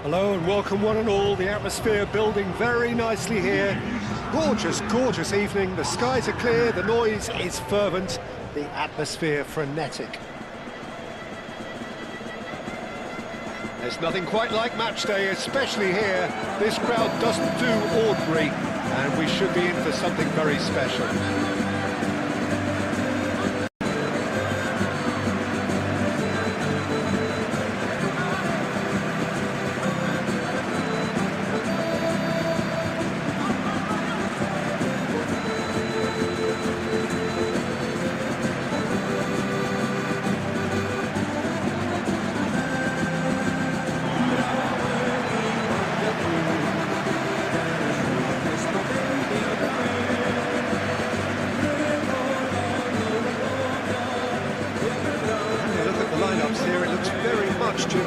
Hello and welcome one and all. The atmosphere building very nicely here. Gorgeous, gorgeous evening. The skies are clear, the noise is fervent, the atmosphere frenetic. There's nothing quite like match day, especially here. This crowd doesn't do ordinary, and we should be in for something very special.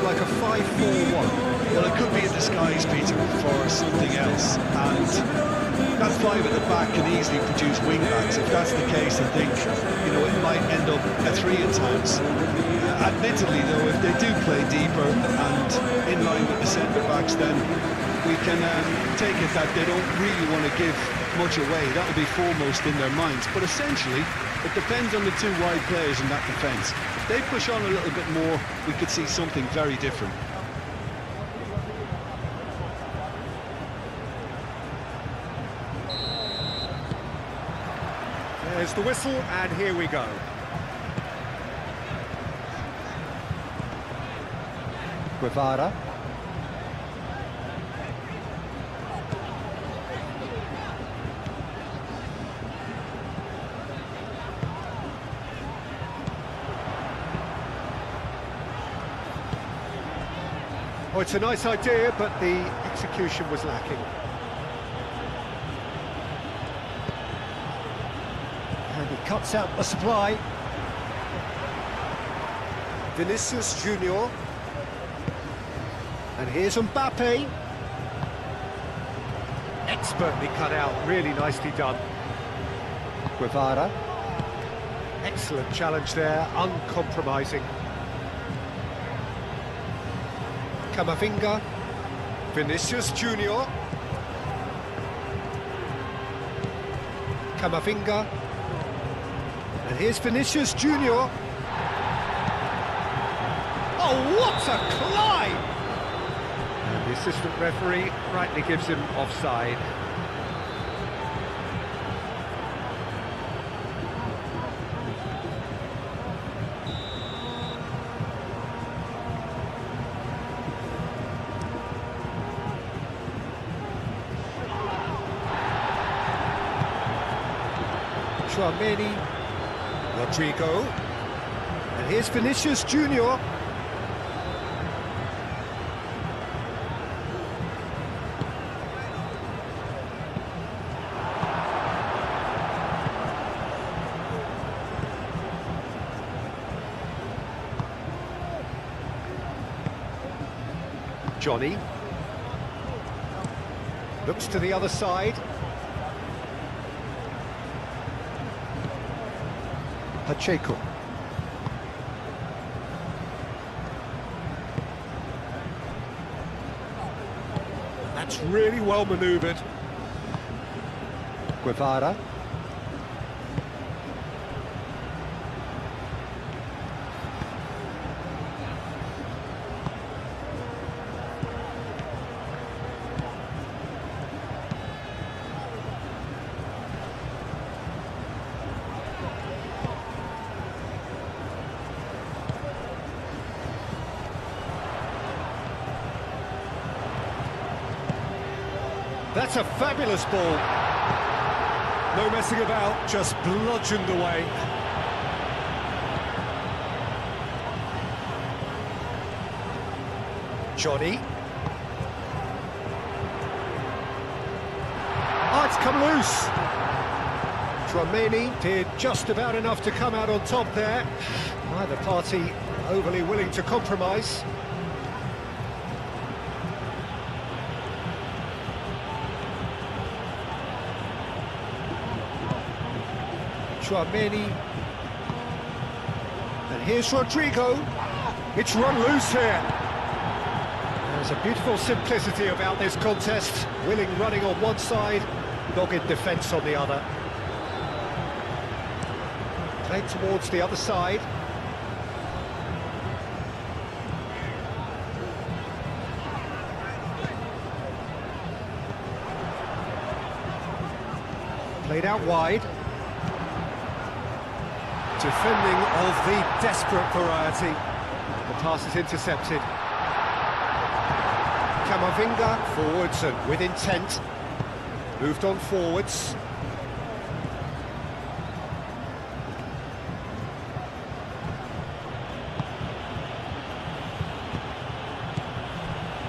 Like a 5-4-1. Well, it could be a disguise, Peter, for something else, and that five at the back can easily produce wing-backs. If that's the case, I think, it might end up a three at times. Admittedly, though, if they do play deeper and in line with the centre-backs, then we can take it that they don't really want to give much away. That'll be foremost in their minds. But essentially, it depends on the two wide players in that defence. If they push on a little bit more, we could see something very different. There's the whistle, and here we go. Guevara. Oh, it's a nice idea, but the execution was lacking. And he cuts out the supply. Vinicius Junior. And here's Mbappe. Expertly cut out, really nicely done. Guevara. Excellent challenge there, uncompromising. Camavinga, Vinicius Junior. Camavinga. And here's Vinicius Junior. Oh, what a climb! And the assistant referee rightly gives him offside. Tchouaméni, Rodrigo, and here's Vinicius Junior. Johnny looks to the other side. Pacheco. That's really well manoeuvred. Guevara. That's a fabulous ball. No messing about, just bludgeoned away. Johnny. Oh, it's come loose. Tchouaméni did just about enough to come out on top there. Neither party overly willing to compromise. Tchouaméni. And here's Rodrigo. It's run loose here. There's a beautiful simplicity about this contest. Willing running on one side, dogged defence on the other. Played towards the other side. Played out wide. Defending of the desperate variety. The pass is intercepted. Camavinga forwards and with intent. Moved on forwards.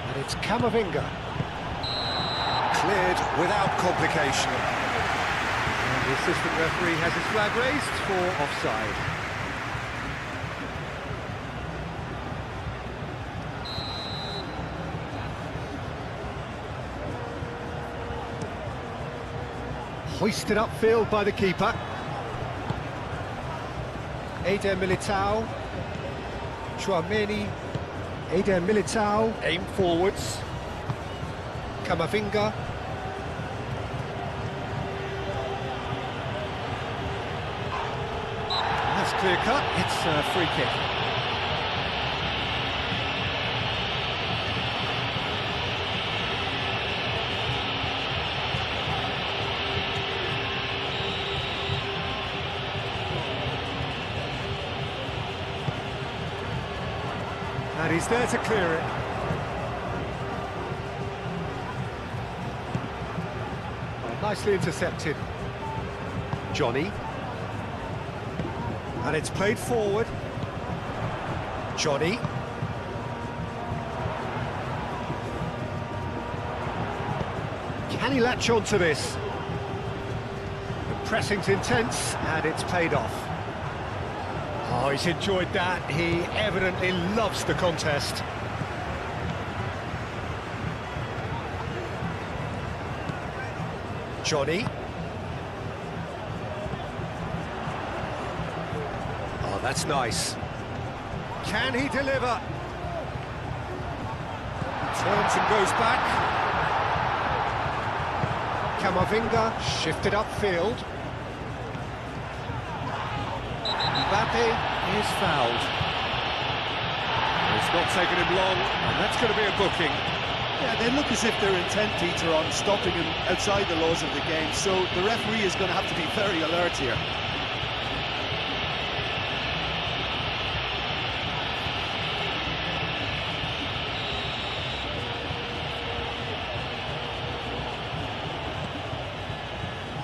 And it's Camavinga. Cleared without complication. And the assistant referee has his flag raised for offside. Hoisted upfield by the keeper. Eder Militao. Chouameni. Eder Militao. Aim forwards. Camavinga. That's clear cut. It's a free kick. And he's there to clear it. Oh, nicely intercepted. Johnny. And it's played forward. Johnny. Can he latch on to this? The pressing's intense, and it's paid off. Oh, he's enjoyed that. He evidently loves the contest. Johnny. Oh, that's nice. Can he deliver? Turns and goes back. Camavinga shifted upfield. Mbappe is fouled. It's not taken him long, and that's going to be a booking. Yeah, they look as if they're intent, Peter, on stopping him outside the laws of the game, so the referee is going to have to be very alert here.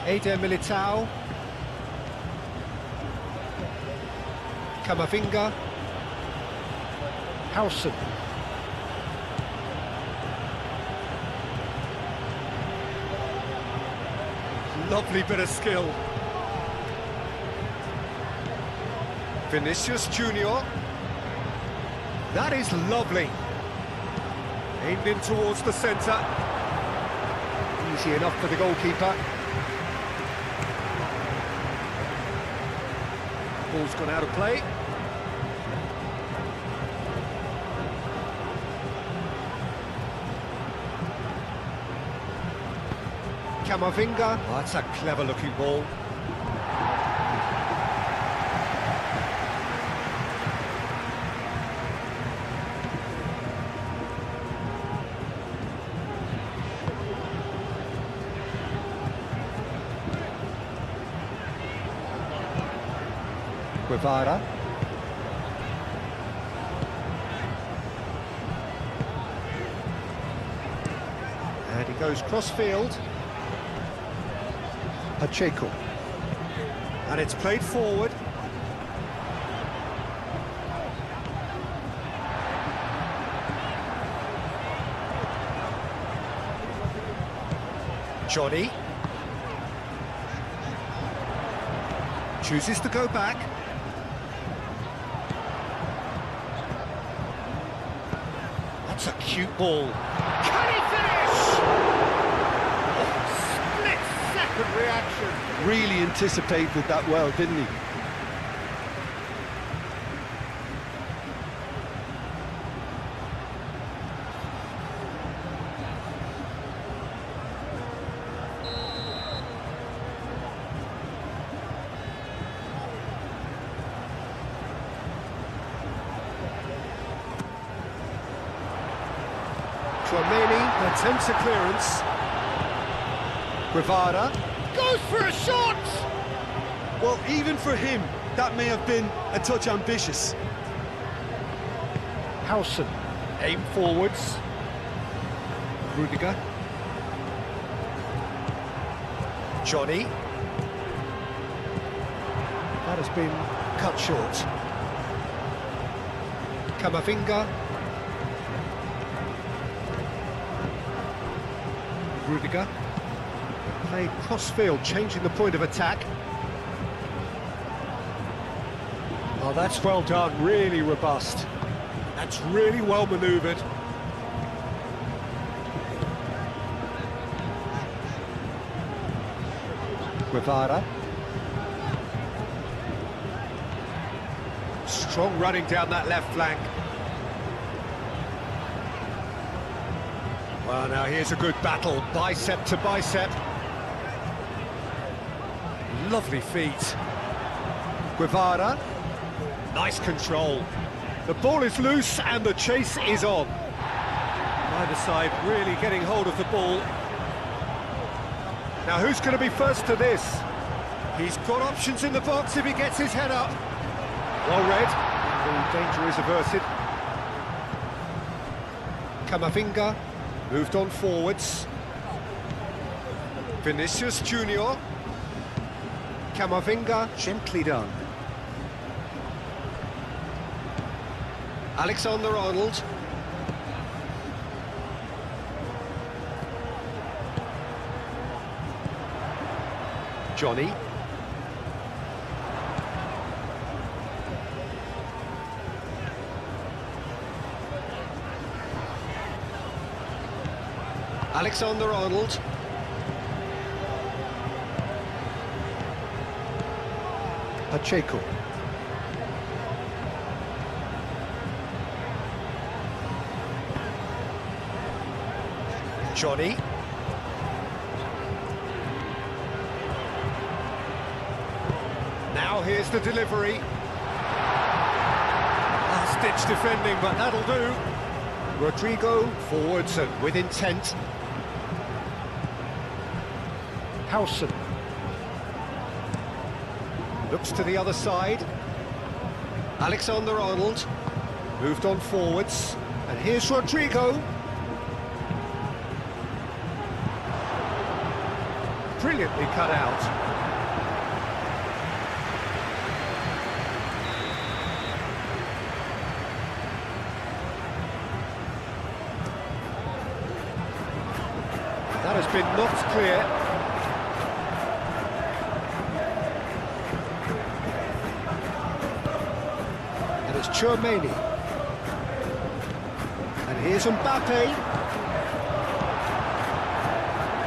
Eder Militao. Camavinga. Howson. Lovely bit of skill. Vinicius Junior. That is lovely. Aimed in towards the centre. Easy enough for the goalkeeper. Ball's gone out of play. Camavinga. Oh, that's a clever-looking ball. Guevara. And he goes cross-field. Pacheco. And it's played forward. Johnny. Chooses to go back. That's a cute ball. Can he finish? Oh, split-second reaction. Really anticipated that well, didn't he? Tchouaméni attempts a clearance. Guevara goes for a shot! Well, even for him, that may have been a touch ambitious. Howson, aim forwards. Rudiger. Johnny. That has been cut short. Camavinga. Rudiger. Played cross-field, changing the point of attack. Oh, that's well done, really robust. That's really well manoeuvred. Guevara. Strong running down that left flank. Well, now here's a good battle, bicep to bicep. Lovely feet. Guevara. Nice control. The ball is loose and the chase is on. Either side really getting hold of the ball. Now who's going to be first to this? He's got options in the box if he gets his head up. Well read. The danger is averted. Camavinga moved on forwards. Vinicius Junior. Camavinga, gently done. Alexander-Arnold. Johnny. Alexander-Arnold. Pacheco. Johnny. Now here's the delivery. Last-ditch defending, but that'll do. Rodrigo forwards and with intent. Howson. Looks to the other side. Alexander-Arnold moved on forwards. And here's Rodrigo. Brilliantly cut out. That has been knocked clear. And it's Tchouaméni. And here's Mbappe.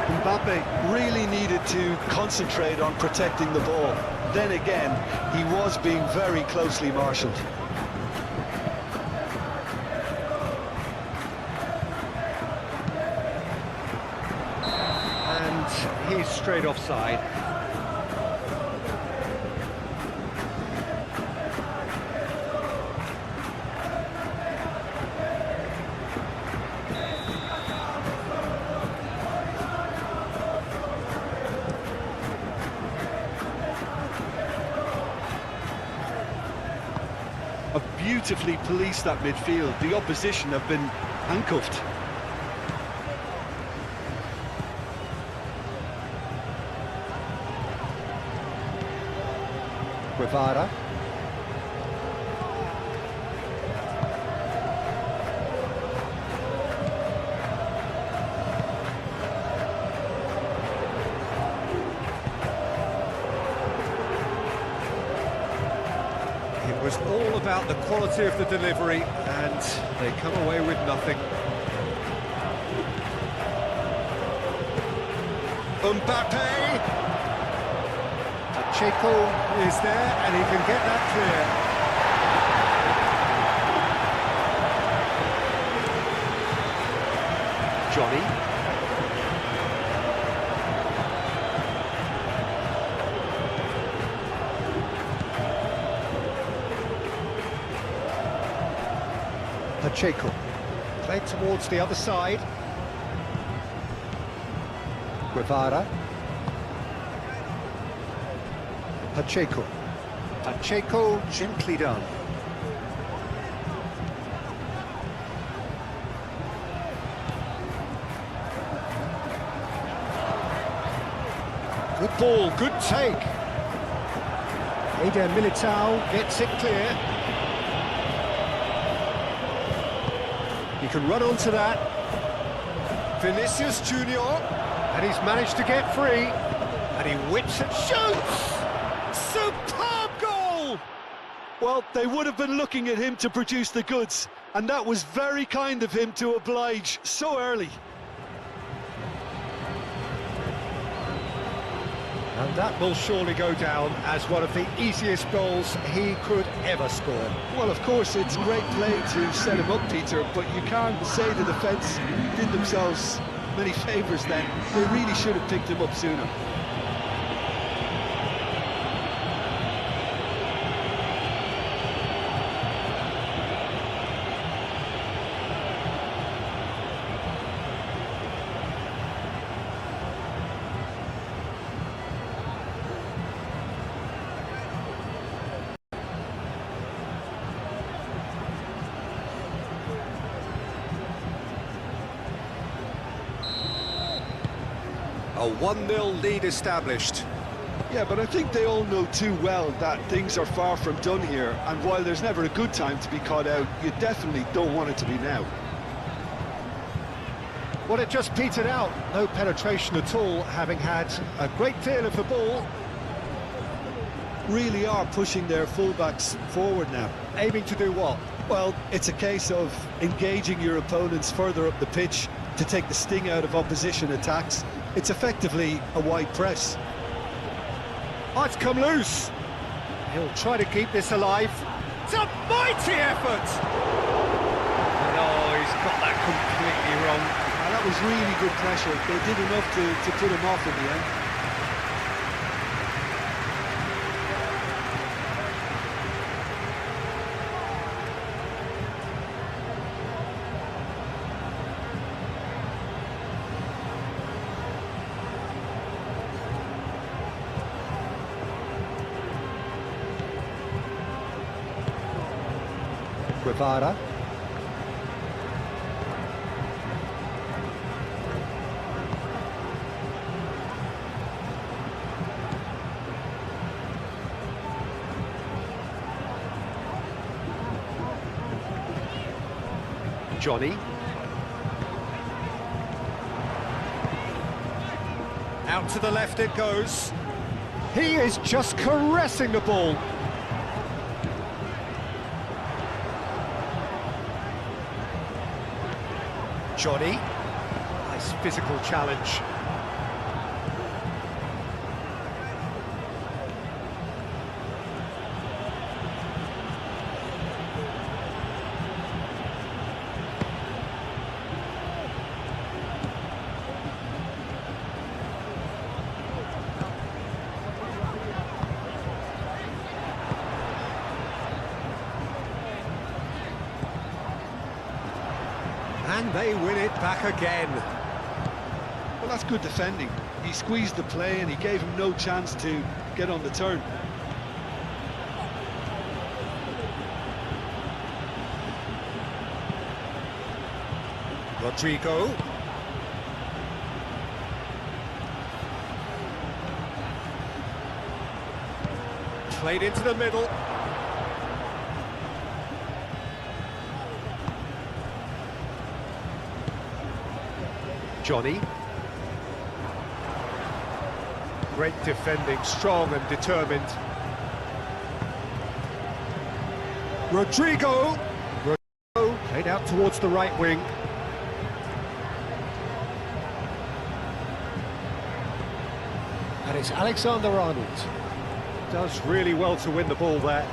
Mbappe really needed to concentrate on protecting the ball. Then again, he was being very closely marshalled. And he's straight offside. Have beautifully policed that midfield. The opposition have been handcuffed. Guevara. It was all about the quality of the delivery, and they come away with nothing. Mbappe! Pacheco is there, and he can get that clear. Johnny. Pacheco. Played towards the other side. Guevara. Pacheco. Pacheco, gently done. Good ball, good take. Eder Militao gets it clear. He can run onto that. Vinicius Junior, and he's managed to get free. And he whips and shoots! Superb goal! Well, they would have been looking at him to produce the goods, and that was very kind of him to oblige so early. And that will surely go down as one of the easiest goals he could ever score. Well, of course, it's great play to set him up, Peter, but you can't say the defence did themselves many favours then. They really should have picked him up sooner. A 1-0 lead established. Yeah, but I think they all know too well that things are far from done here, and while there's never a good time to be caught out, you definitely don't want it to be now. Well, it just petered out. No penetration at all, having had a great deal of the ball. Really are pushing their fullbacks forward now. Aiming to do what? Well, it's a case of engaging your opponents further up the pitch to take the sting out of opposition attacks. It's effectively a wide press. Oh, it's come loose. He'll try to keep this alive. It's a mighty effort! No, he's got that completely wrong. Now, that was really good pressure. They did enough to put him off in the end. Guevara. Johnny. Out to the left it goes. He is just caressing the ball. Johnny, nice physical challenge. And they win it back again. Well, that's good defending. He squeezed the play and he gave him no chance to get on the turn. Rodrigo. Played into the middle. Johnny. Great defending, strong and determined. Rodrigo. Rodrigo played out towards the right wing. And it's Alexander-Arnold. Does really well to win the ball there.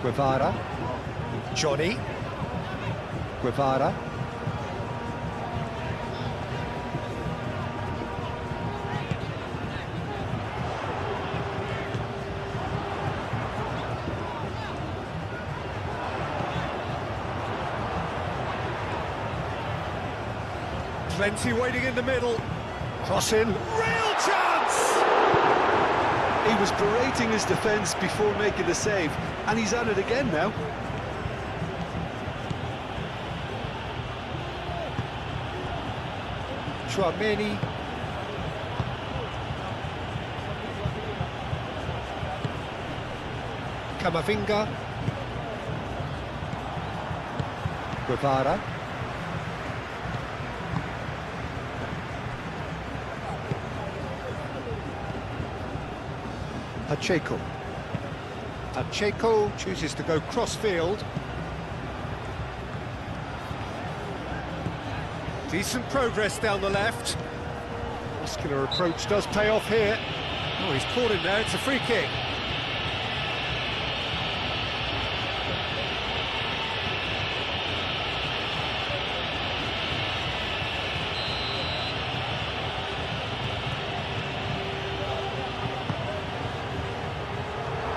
Guevara. Johnny. Guevara. Plenty waiting in the middle. Cross in. Real chance! He was berating his defence before making the save, and he's at it again now. Chouameni. Camavinga. Guevara. Pacheco. Pacheco chooses to go cross-field. Decent progress down the left. Muscular approach does pay off here. Oh, he's caught him there, it's a free kick.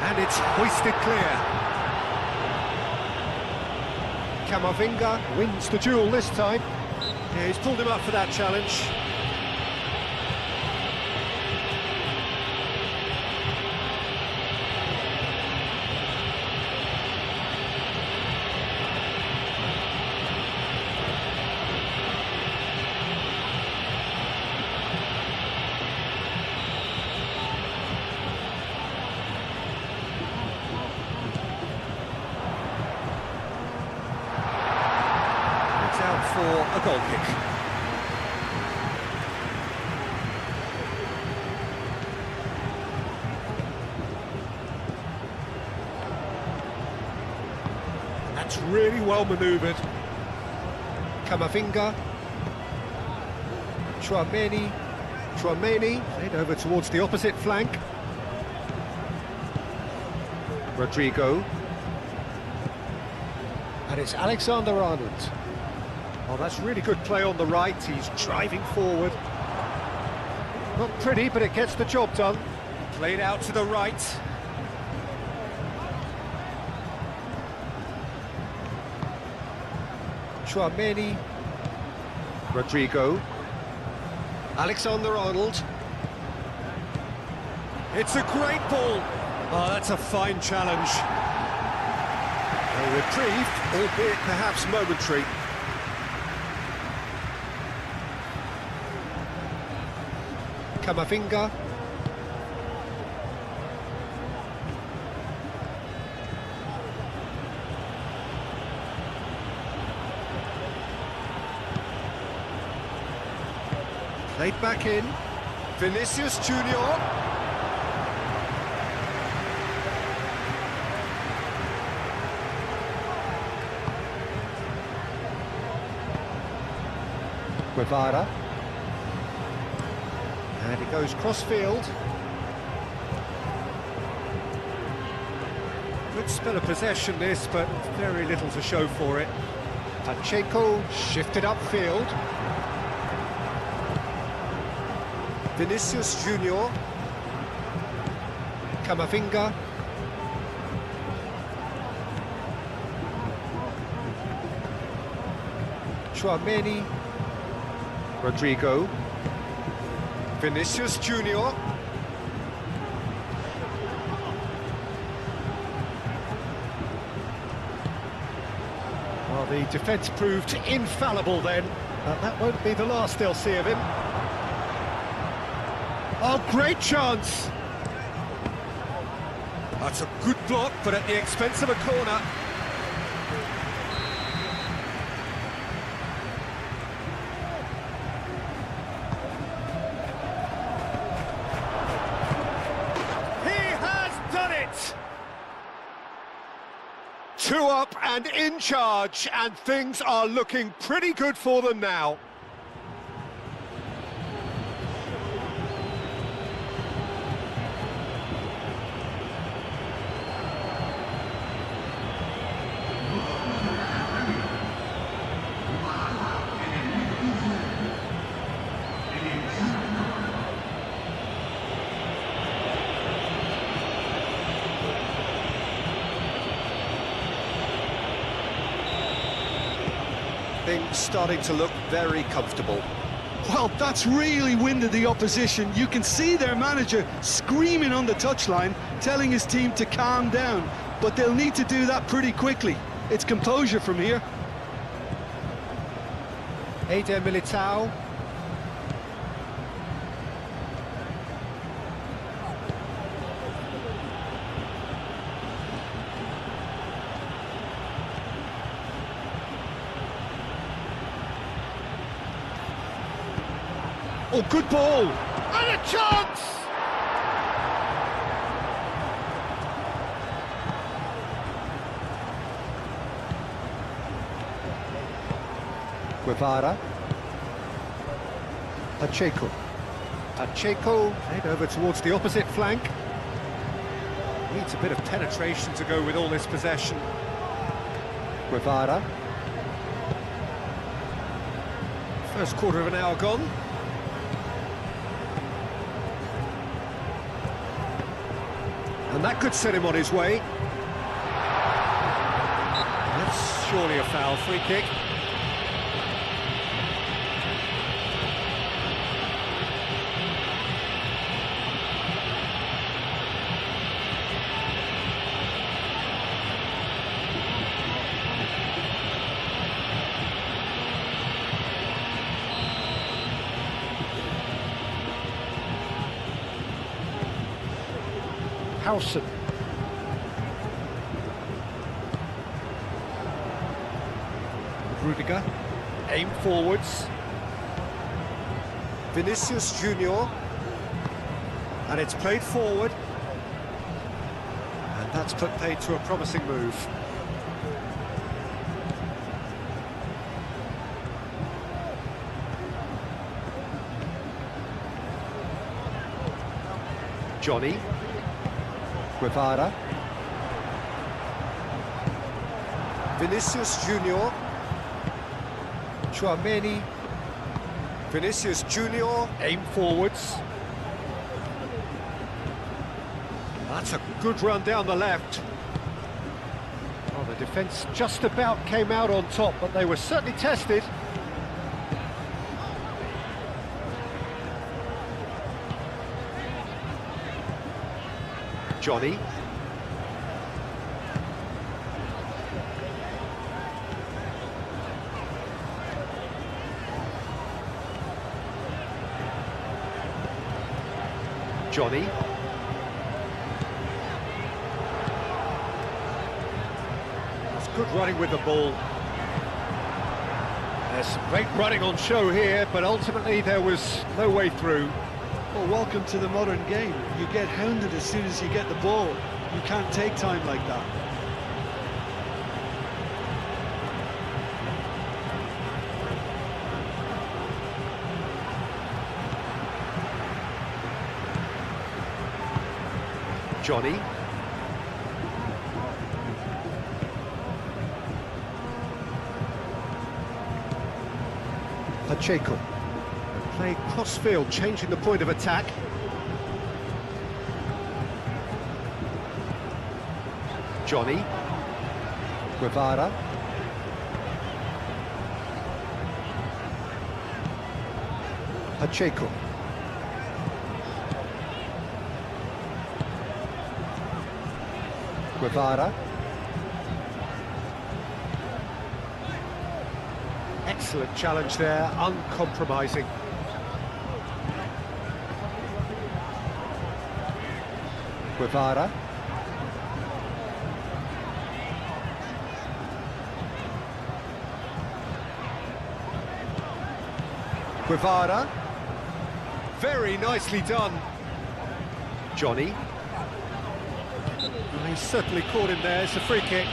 And it's hoisted clear. Camavinga wins the duel this time. Yeah, he's pulled him up for that challenge. Out for a goal kick. That's really well manoeuvred. Camavinga. Chouameni. Played over towards the opposite flank. Rodrigo. And it's Alexander-Arnold. Oh, that's really good play on the right. He's driving forward. Not pretty, but it gets the job done. Played out to the right. Chouameni. Rodrigo. Alexander-Arnold. It's a great ball. Oh, that's a fine challenge. A reprieve, albeit perhaps momentary. Camavinga. Played back in. Vinicius Junior. Guevara. And it goes cross-field. Good spell of possession this, but very little to show for it. Pacheco shifted upfield. Vinicius Junior. Camavinga. Chouameni. Rodrigo. Vinicius Junior. Well, the defence proved infallible then. That won't be the last they'll see of him. Oh, great chance! That's a good block, but at the expense of a corner. Two up and in charge, and things are looking pretty good for them now. Things starting to look very comfortable. Well, that's really winded the opposition. You can see their manager screaming on the touchline, telling his team to calm down. But they'll need to do that pretty quickly. It's composure from here. Eder Militao. Oh, good ball! And a chance! Guevara. Pacheco. Pacheco played over towards the opposite flank. Needs a bit of penetration to go with all this possession. Guevara. First quarter of an hour gone. And that could set him on his way. That's surely a foul. Free kick. Howson. Rudiger. Aim forwards. Vinicius Junior. And it's played forward. And that's put paid to a promising move. Johnny. Guevara. Vinicius Junior. Chouameni. Vinicius Junior. Aim forwards. That's a good run down the left. Well, the defence just about came out on top, but they were certainly tested. Johnny. Johnny. That's good running with the ball. There's some great running on show here, but ultimately there was no way through. Well, welcome to the modern game. You get hounded as soon as you get the ball. You can't take time like that. Johnny. Pacheco. Play cross-field, changing the point of attack. Johnny. Guevara. Pacheco. Guevara. Excellent challenge there, uncompromising. Guevara. Guevara. Very nicely done. Johnny. Well, he certainly caught him there. It's a free kick.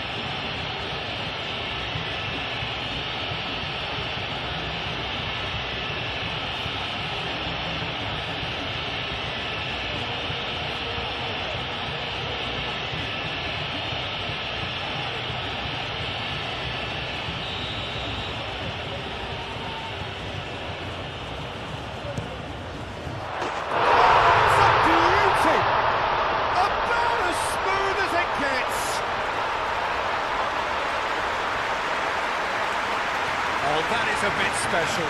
Well, that is a bit special.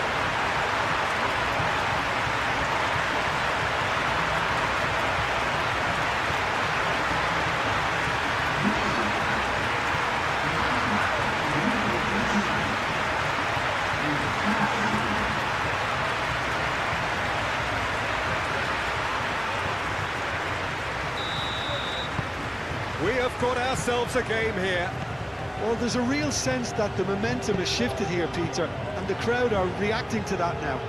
We have got ourselves a game here. Well, there's a real sense that the momentum has shifted here, Peter, and the crowd are reacting to that now.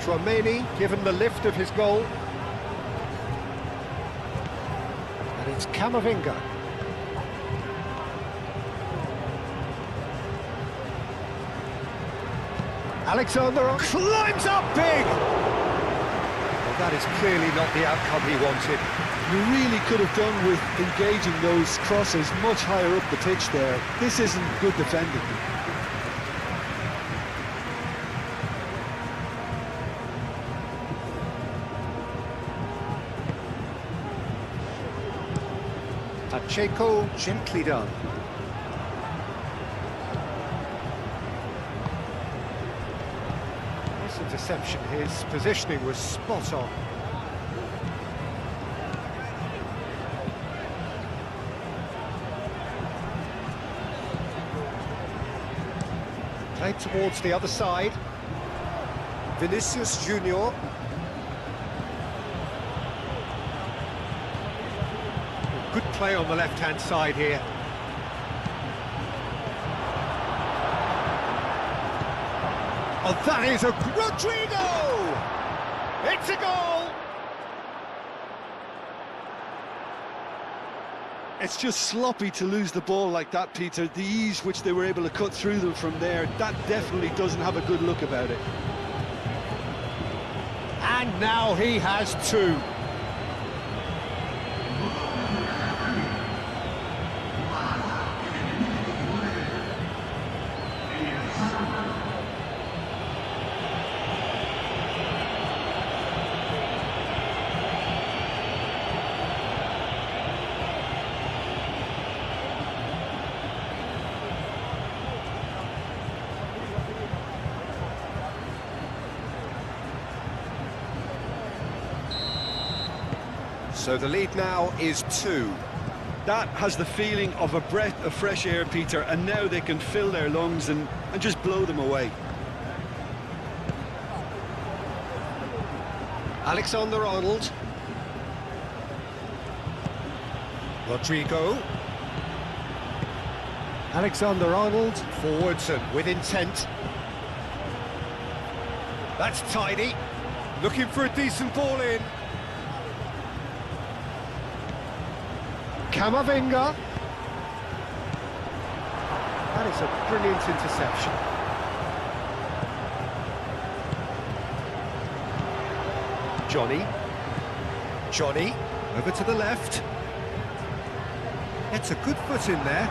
Tromeni given the lift of his goal. And it's Camavinga. Alexander climbs up big! That is clearly not the outcome he wanted. You really could have done with engaging those crosses much higher up the pitch there. This isn't good defending. Pacheco gently done. Interception, his positioning was spot on. Played towards the other side. Vinicius Junior. Good play on the left-hand side here. Oh, that is a Rodrigo! It's a goal! It's just sloppy to lose the ball like that, Peter. The ease which they were able to cut through them from there, that definitely doesn't have a good look about it. And now he has two. So the lead now is 2. That has the feeling of a breath of fresh air, Peter, and now they can fill their lungs and just blow them away. Alexander-Arnold. Rodrigo. Alexander-Arnold forwards and with intent. That's tidy. Looking for a decent ball in. Camavinga. That is a brilliant interception. Johnny, over to the left. It's a good foot in there.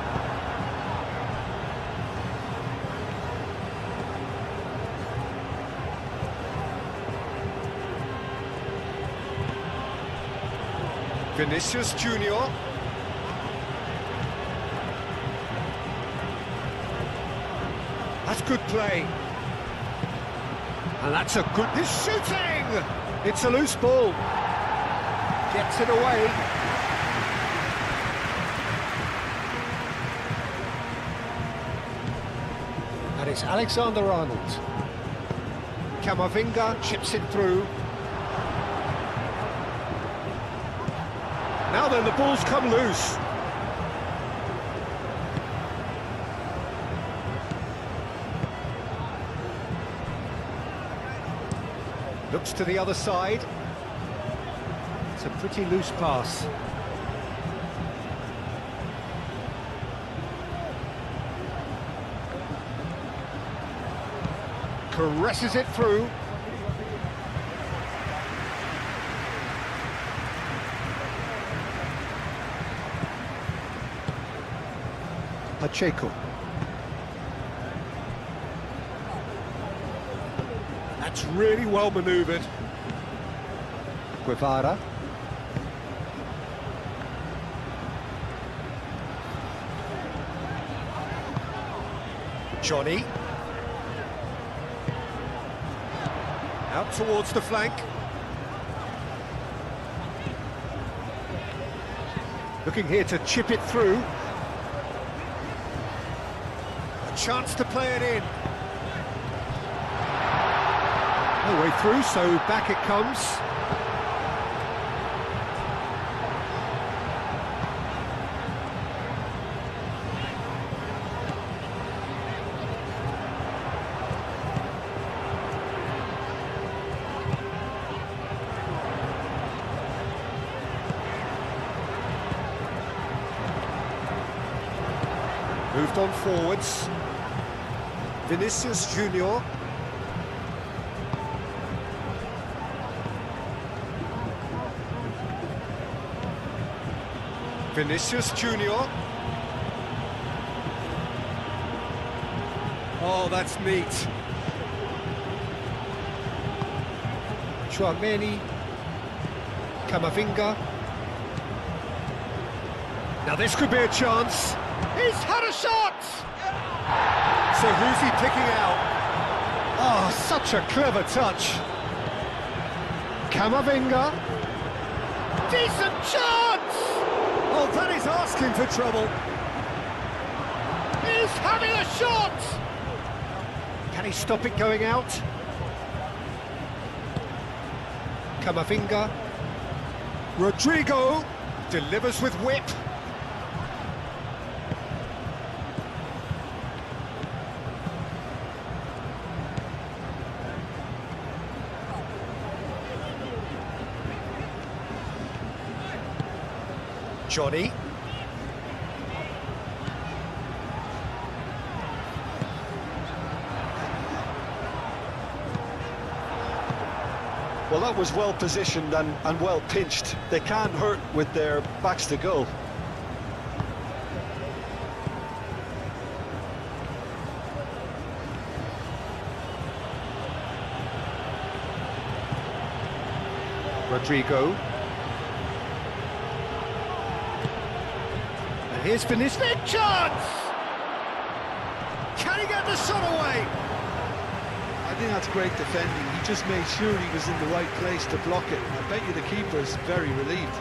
Vinicius Junior. That's good play. And that's a good... He's shooting! It's a loose ball. Gets it away. And it's Alexander-Arnold. Camavinga chips it through. Now then, the ball's come loose. Looks to the other side. It's a pretty loose pass. Caresses it through. Pacheco. That's really well manoeuvred. Guevara. Johnny. Out towards the flank. Looking here to chip it through. A chance to play it in. No way through, so back it comes. Moved on forwards. Vinicius Junior. Vinicius Junior. Oh, that's neat. Chouameni. Camavinga. Now this could be a chance. He's had a shot! So who's he picking out? Oh, such a clever touch. Camavinga. Decent chance! Oh, that is asking for trouble. He's having a shot! Can he stop it going out? Camavinga. Rodrigo delivers with whip. Johnny. Well, that was well positioned and well pinched. They can't hurt with their backs to goal. Rodrigo. And here's Vinicius. Big chance! Can he get the shot away? I think that's great defending. He just made sure he was in the right place to block it. I bet you the keeper's very relieved.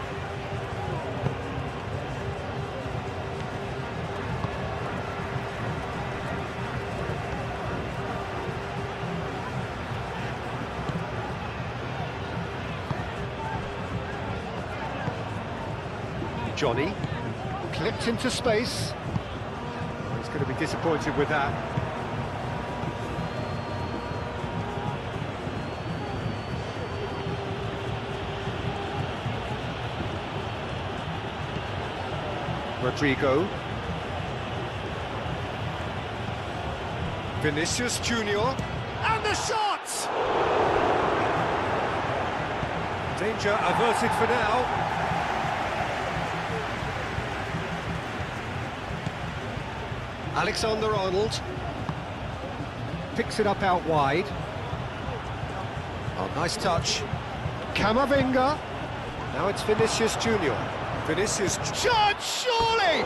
Johnny, clipped into space. He's going to be disappointed with that. Rodrigo. Vinicius Junior. And the shot! Danger averted for now. Alexander-Arnold picks it up out wide. Oh, nice touch. Camavinga. Now it's Vinicius Junior. Vinicius shot, surely!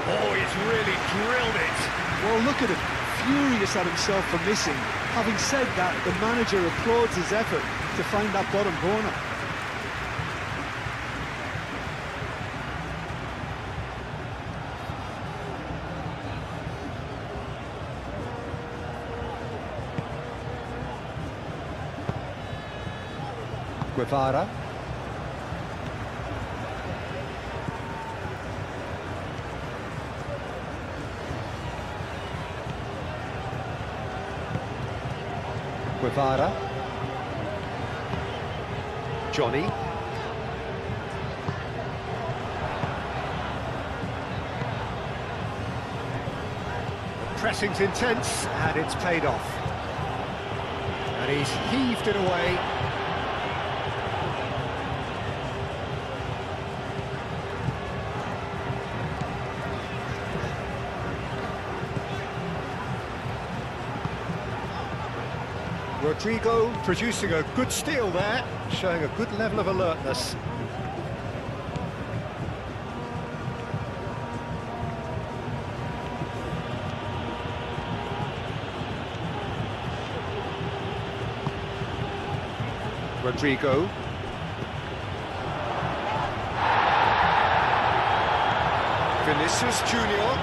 Oh, he's really drilled it. Well, look at him, furious at himself for missing. Having said that, the manager applauds his effort to find that bottom corner. Guevara. Guevara. Johnny. The pressing's intense and it's paid off. And he's heaved it away. Rodrigo producing a good steal there, showing a good level of alertness. Rodrigo. Vinicius Junior.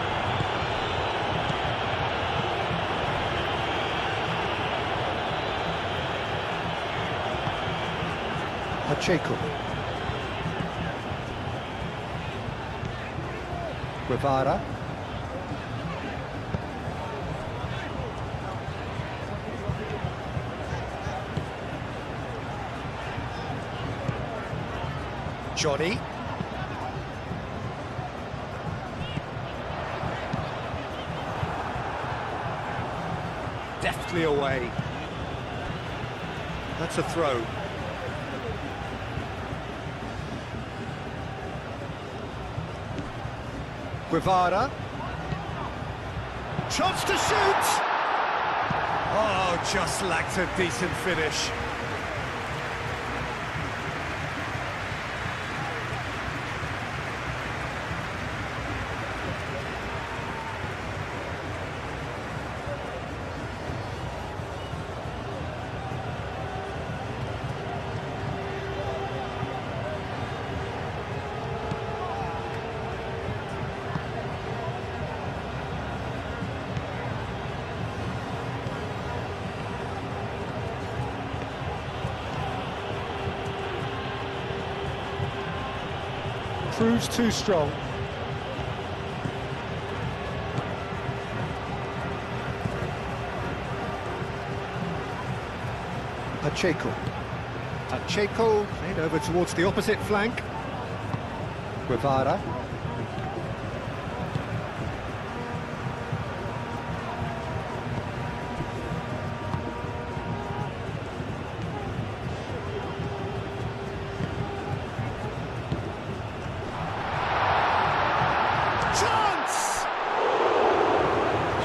Pacheco. Guevara. Johnny. Deftly away. That's a throw. Guevara. Chance to shoot! Oh, just lacked a decent finish. Proves too strong. Pacheco. Pacheco played over towards the opposite flank. Guevara.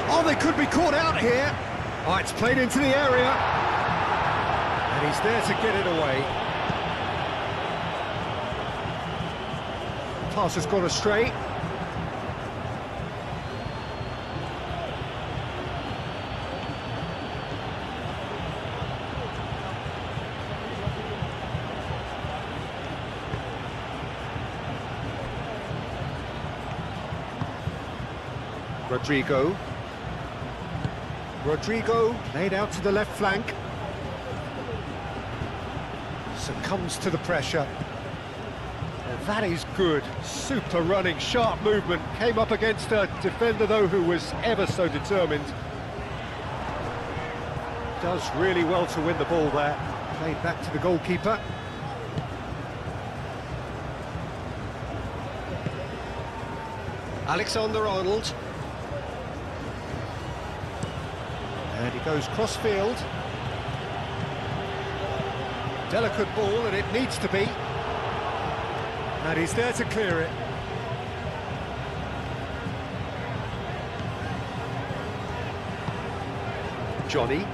Oh, they could be caught out here. Oh, it's played into the area. And he's there to get it away. Pass has gone astray. Rodrigo. Rodrigo laid out to the left flank. Succumbs to the pressure. Well, that is good. Super running, sharp movement. Came up against a defender, though, who was ever so determined. Does really well to win the ball there. Played back to the goalkeeper. Alexander-Arnold. And he goes cross-field. Delicate ball, and it needs to be. And he's there to clear it. Johnny.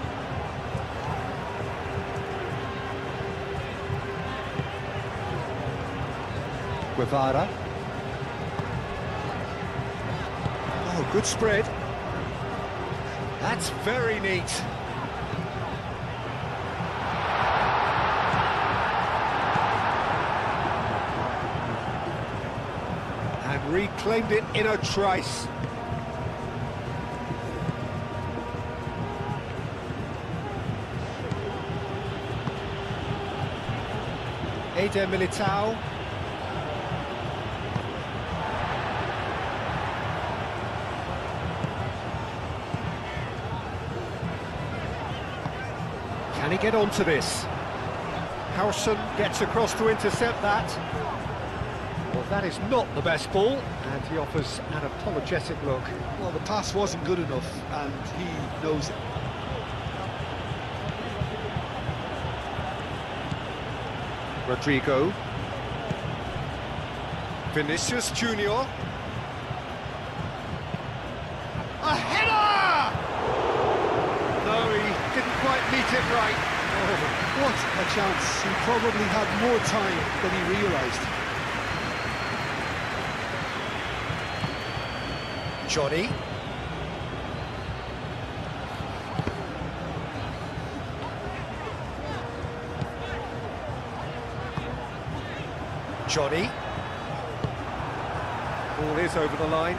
Guevara. Oh, good spread. That's very neat. And reclaimed it in a trice. Eder Militao. Can he get onto this? Harrison gets across to intercept that. Well, that is not the best ball, and he offers an apologetic look. Well, the pass wasn't good enough, and he knows it. Rodrigo. Vinicius Junior. A header! No, he didn't quite meet it right. Oh, what a chance. He probably had more time than he realised. Johnny. Johnny. Ball is over the line.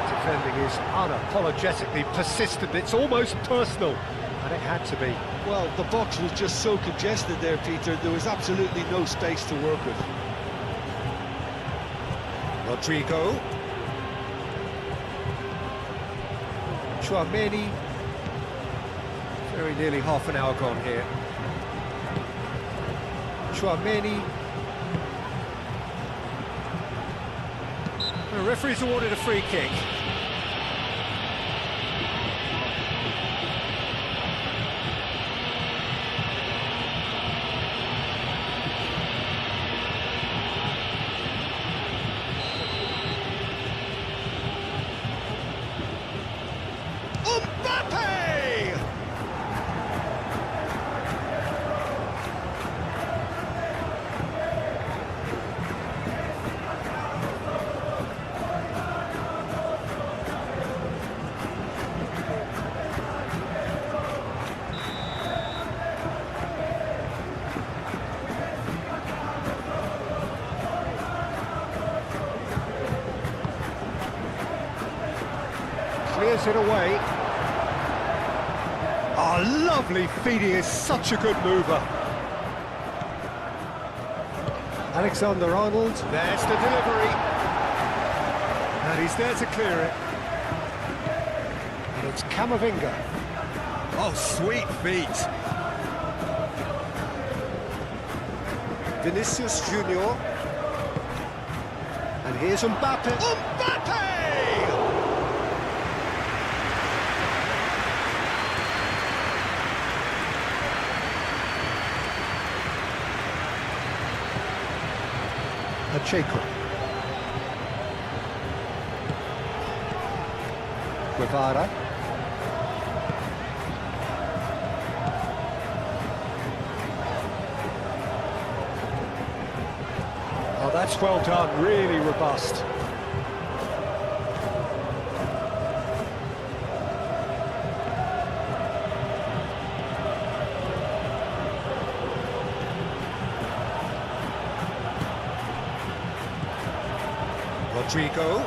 Defending is unapologetically persistent. It's almost personal, and it had to be. Well, the box was just so congested there, Peter. There was absolutely no space to work with. Rodrigo. Chouameni. Very nearly half an hour gone here. Chouameni. The referee's awarded a free kick. Clears it away. Oh, lovely feeding, is such a good mover. Alexander-Arnold, there's the delivery. And he's there to clear it. And it's Camavinga. Oh, sweet feet. Vinicius Junior. And here's Mbappe. Mbappe! Pacheco. Guevara. Oh, that's well done, really robust. Rodrigo.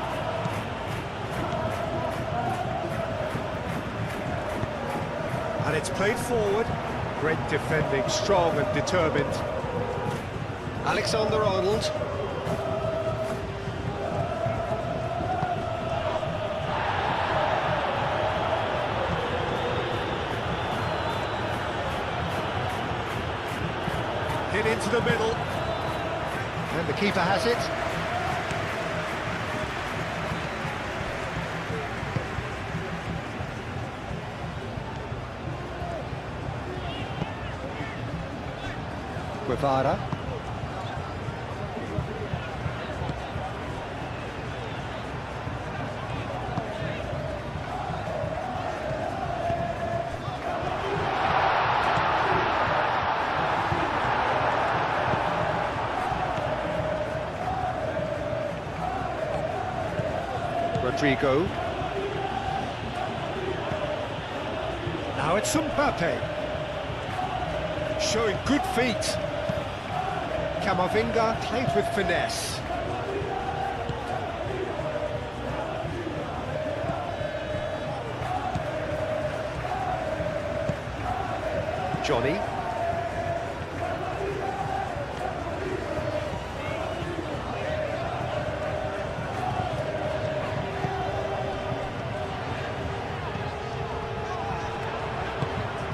And it's played forward. Great defending, strong and determined. Alexander-Arnold. Hit into the middle. And the keeper has it. Guevara. Rodrigo. Now it's Mbappe. Showing good feet. Camavinga played with finesse. Johnny.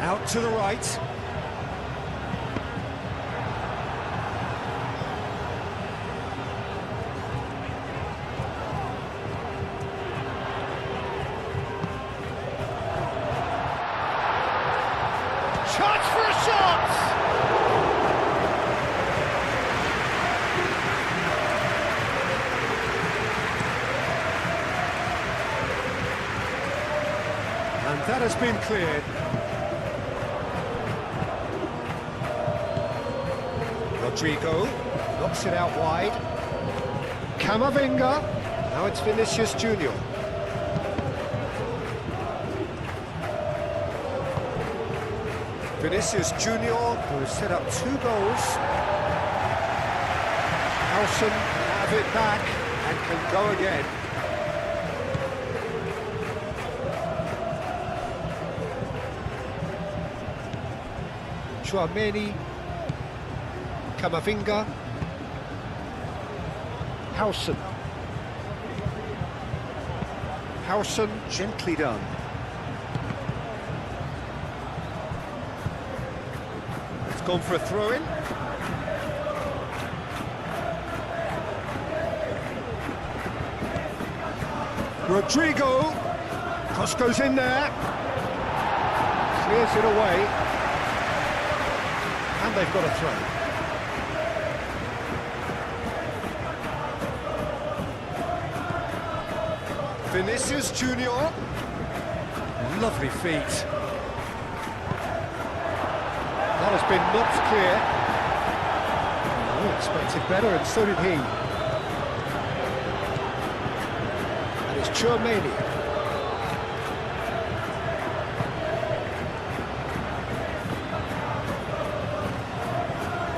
Out to the right. Chance for a shot! And that has been cleared. Rodrigo knocks it out wide. Camavinga. Now it's Vinicius Junior. Vinicius Junior, who has set up 2 goals. Nelson have it back and can go again. Chouameni, Camavinga, Howson, gently done. It's gone for a throw-in. Rodrigo, cross goes in there, clears it away, and they've got a throw. Vinicius Junior, lovely feet. That has been knocked clear. Oh, expected better, and so did he. And it's Chouameni.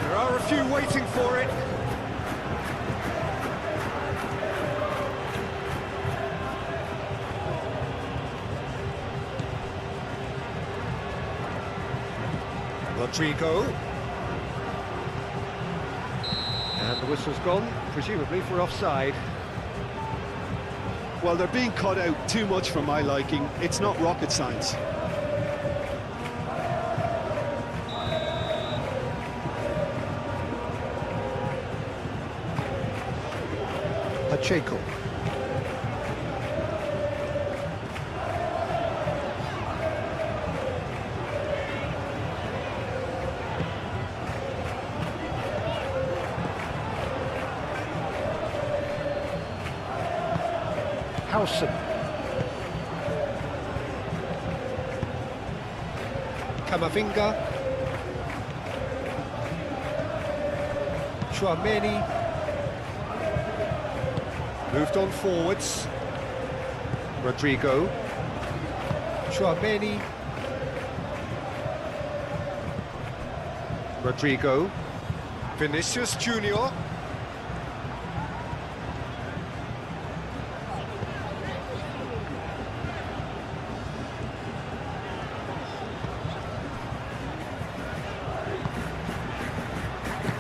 There are a few waiting for it. Rodrigo. And the whistle's gone, presumably for offside. Well, they're being cut out too much for my liking. It's not rocket science. Pacheco. Howson. Camavinga. Chouameni. Moved on forwards. Rodrigo. Chouameni. Rodrigo. Vinicius Junior.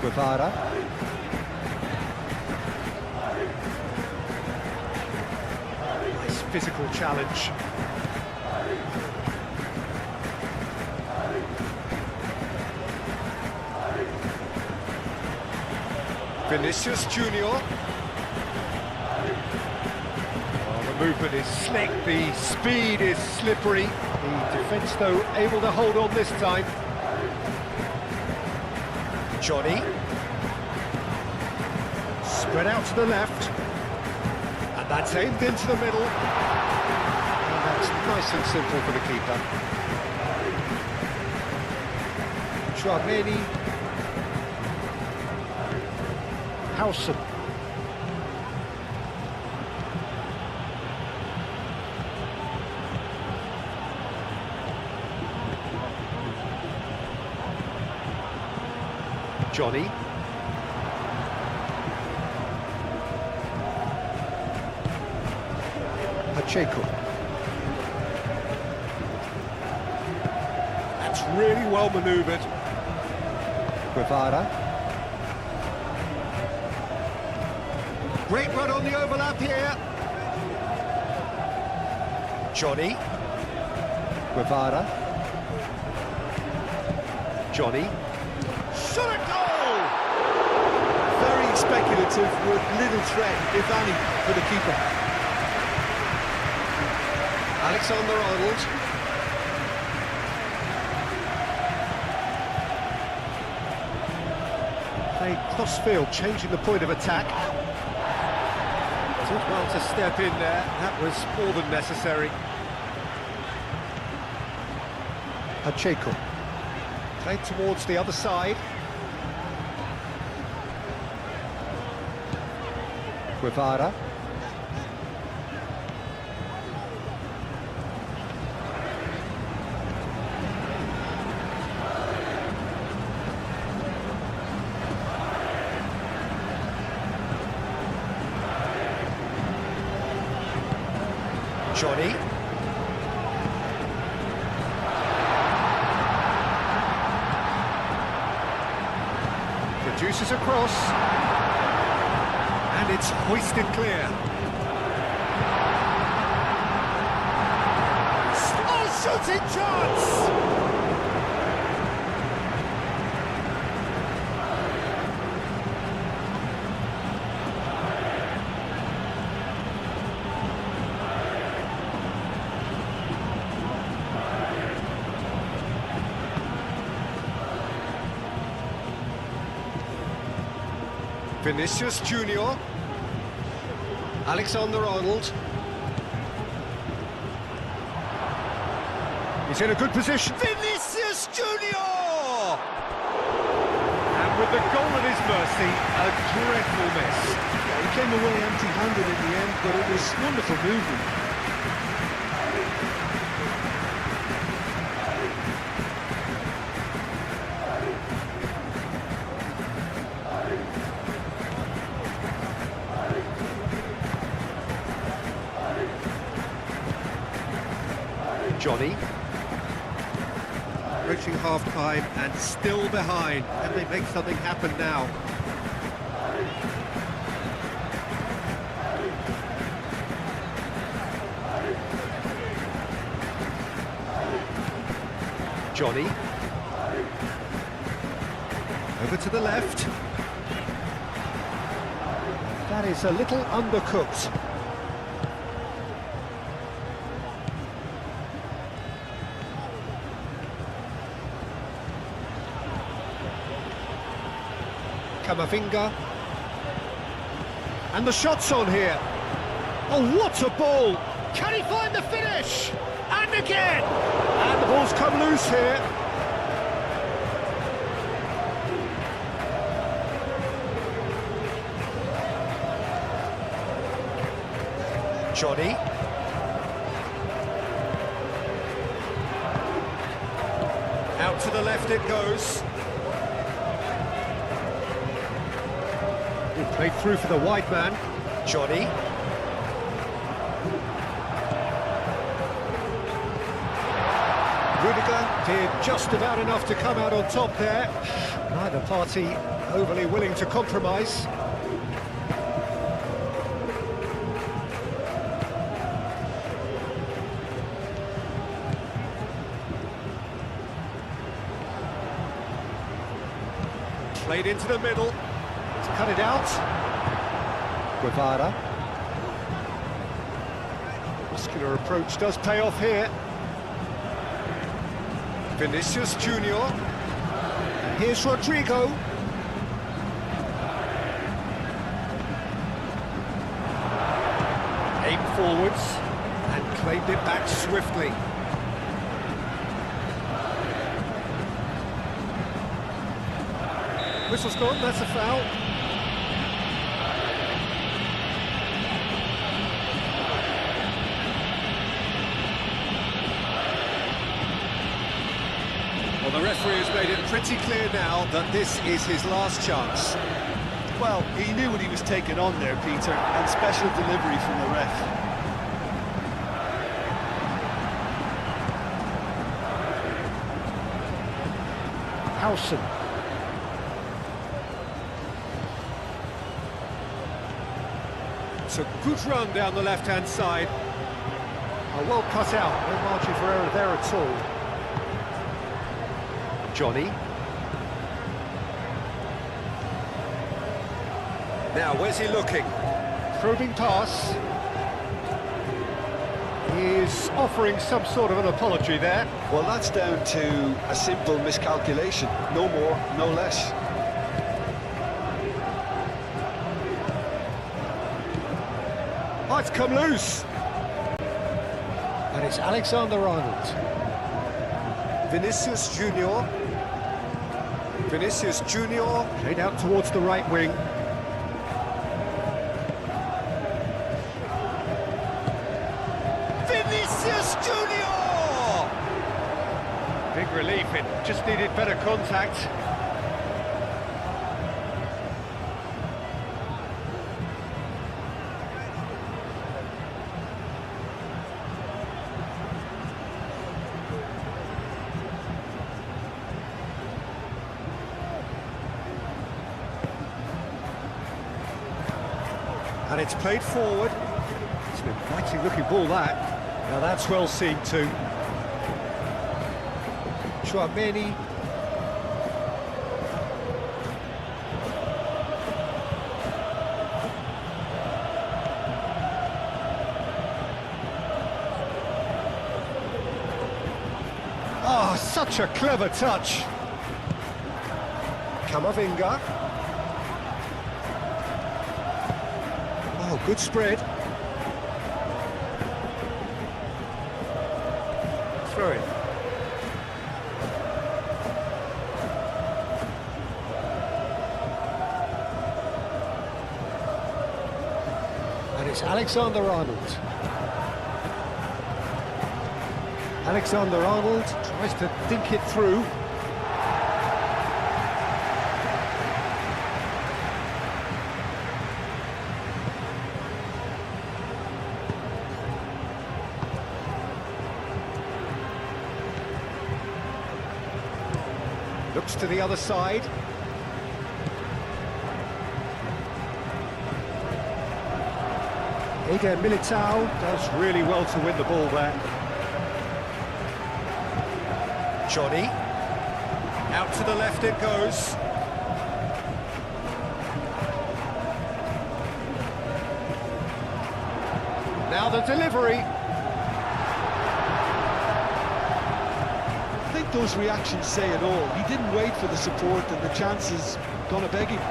Guevara. Nice physical challenge. Vinicius Junior. Oh, the movement is slick, the speed is slippery. The defence, though, able to hold on this time. Johnny. Spread out to the left. And that's aimed into the middle. And that's nice and simple for the keeper. Chouameni. Howson. Johnny. Pacheco. That's really well manoeuvred. Guevara. Great run on the overlap here. Johnny. Guevara. Johnny. Shot a goal! Very speculative with little threat, if any, for the keeper. Alexander-Arnold. Played cross-field, changing the point of attack. Did well to step in there, that was more than necessary. Pacheco. Played towards the other side. Guevara. Johnny. Produces a cross. And it's hoisted clear. Oh, shooting chance! Vinicius Junior, Alexander-Arnold. He's in a good position. Vinicius Junior! And with the goal at his mercy, a dreadful miss. Yeah, he came away empty-handed in the end, but it was wonderful movement. Johnny. Reaching half-time and still behind. Can they make something happen now? Johnny. Over to the left. That is a little undercooked. Camavinga. And the shot's on here. Oh, what a ball! Can he find the finish? And again! And the ball's come loose here. Johnny. Out to the left it goes. Played through for the wide man, Johnny. Rudiger did just about enough to come out on top there. Neither party overly willing to compromise. Played into the middle. Cut it out. Guevara. Muscular approach does pay off here. Vinicius Junior. And here's Rodrigo. Aimed forwards and claimed it back swiftly. Whistle's gone, that's a foul. Well, the referee has made it pretty clear now that this is his last chance. Well, he knew what he was taking on there, Peter, and special delivery from the ref. Howson. It's a good run down the left-hand side. Oh, well cut out, no margin for error there at all. Johnny. Now, where's he looking? Probing pass. He's offering some sort of an apology there. Well, that's down to a simple miscalculation. No more, no less. Oh, it's come loose. And it's Alexander-Arnold. Vinicius Junior. Vinicius Junior played out towards the right wing. Vinicius Junior! Big relief, it just needed better contact. And it's played forward. It's an inviting looking ball, that. Now that's well seen too. Chouameni. Oh, such a clever touch. Camavinga. Oh, good spread. Throw in. And it's Alexander-Arnold. Alexander-Arnold tries to dink it through. Looks to the other side. Eder Militao does really well to win the ball there. Johnny. Out to the left it goes. Now the delivery. I think those reactions say it all. He didn't wait for the support, and the chance is gonna beg him.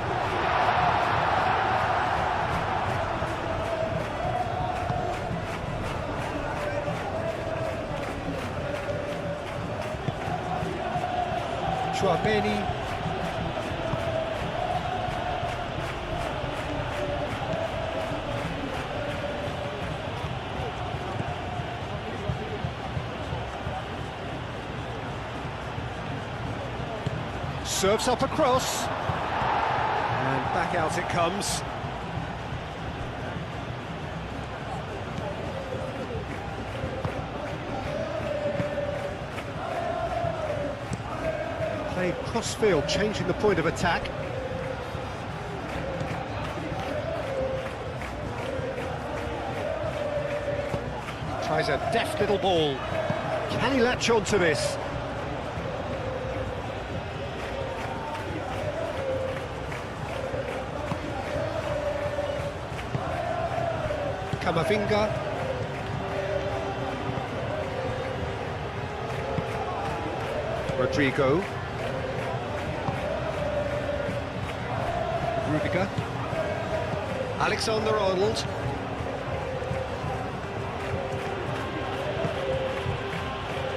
Chouameni. Serves up across. And back out it comes. Played cross-field, changing the point of attack. Tries a deft little ball. Can he latch on to this? Camavinga. Rodrigo. Rudiger. Alexander-Arnold.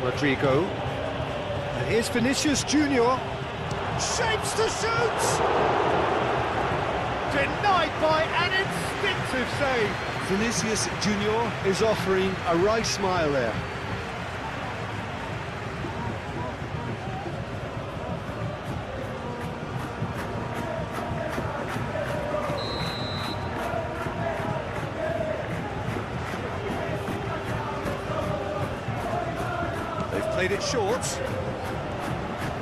Rodrigo. And here's Vinicius Junior. Shapes to shoot! Denied by an instinctive save. Vinicius Junior is offering a right smile there. They've played it short.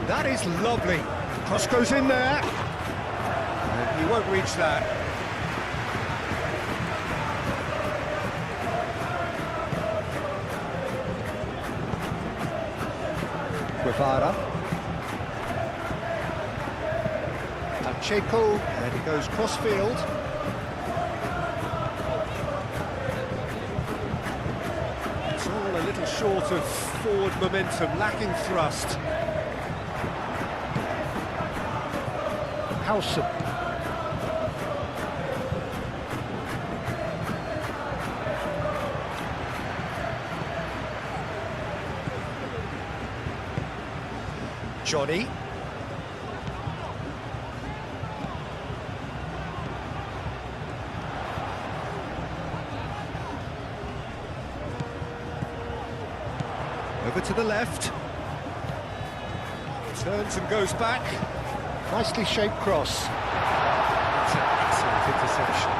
That is lovely. Cross goes in there. And he won't reach that. Guevara. Pacheco, and he goes cross-field. It's all a little short of forward momentum, lacking thrust. Howson. Johnny. Over to the left. Turns and goes back. Nicely shaped cross. That's an excellent interception.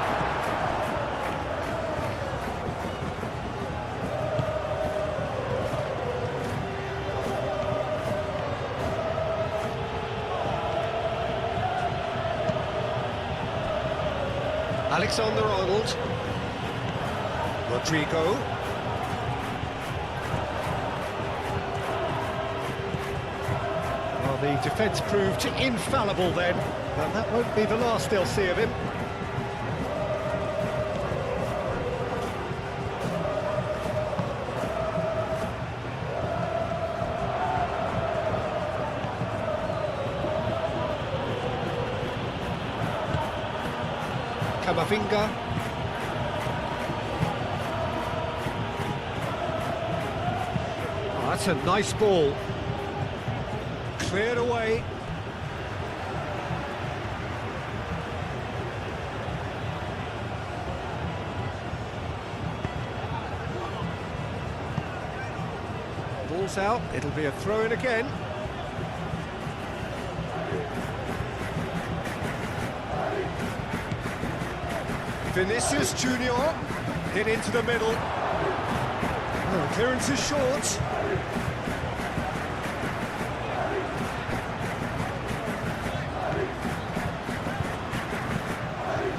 Alexander-Arnold. Rodrigo. Well, the defence proved infallible then, but that won't be the last they'll see of him. Camavinga. Oh, that's a nice ball. Cleared away. Ball's out, it'll be a throw-in again. Vinicius Junior hit into the middle. Oh, clearance is short.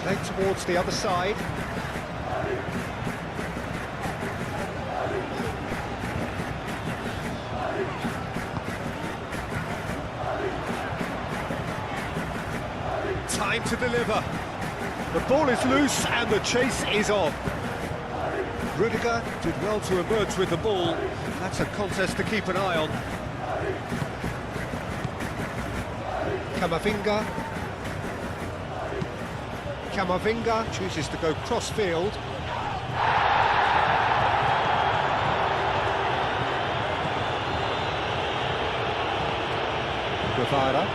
Played towards the other side. Time to deliver. The ball is loose and the chase is on. Rudiger did well to emerge with the ball. That's a contest to keep an eye on. Camavinga. Camavinga chooses to go cross-field. Guevara.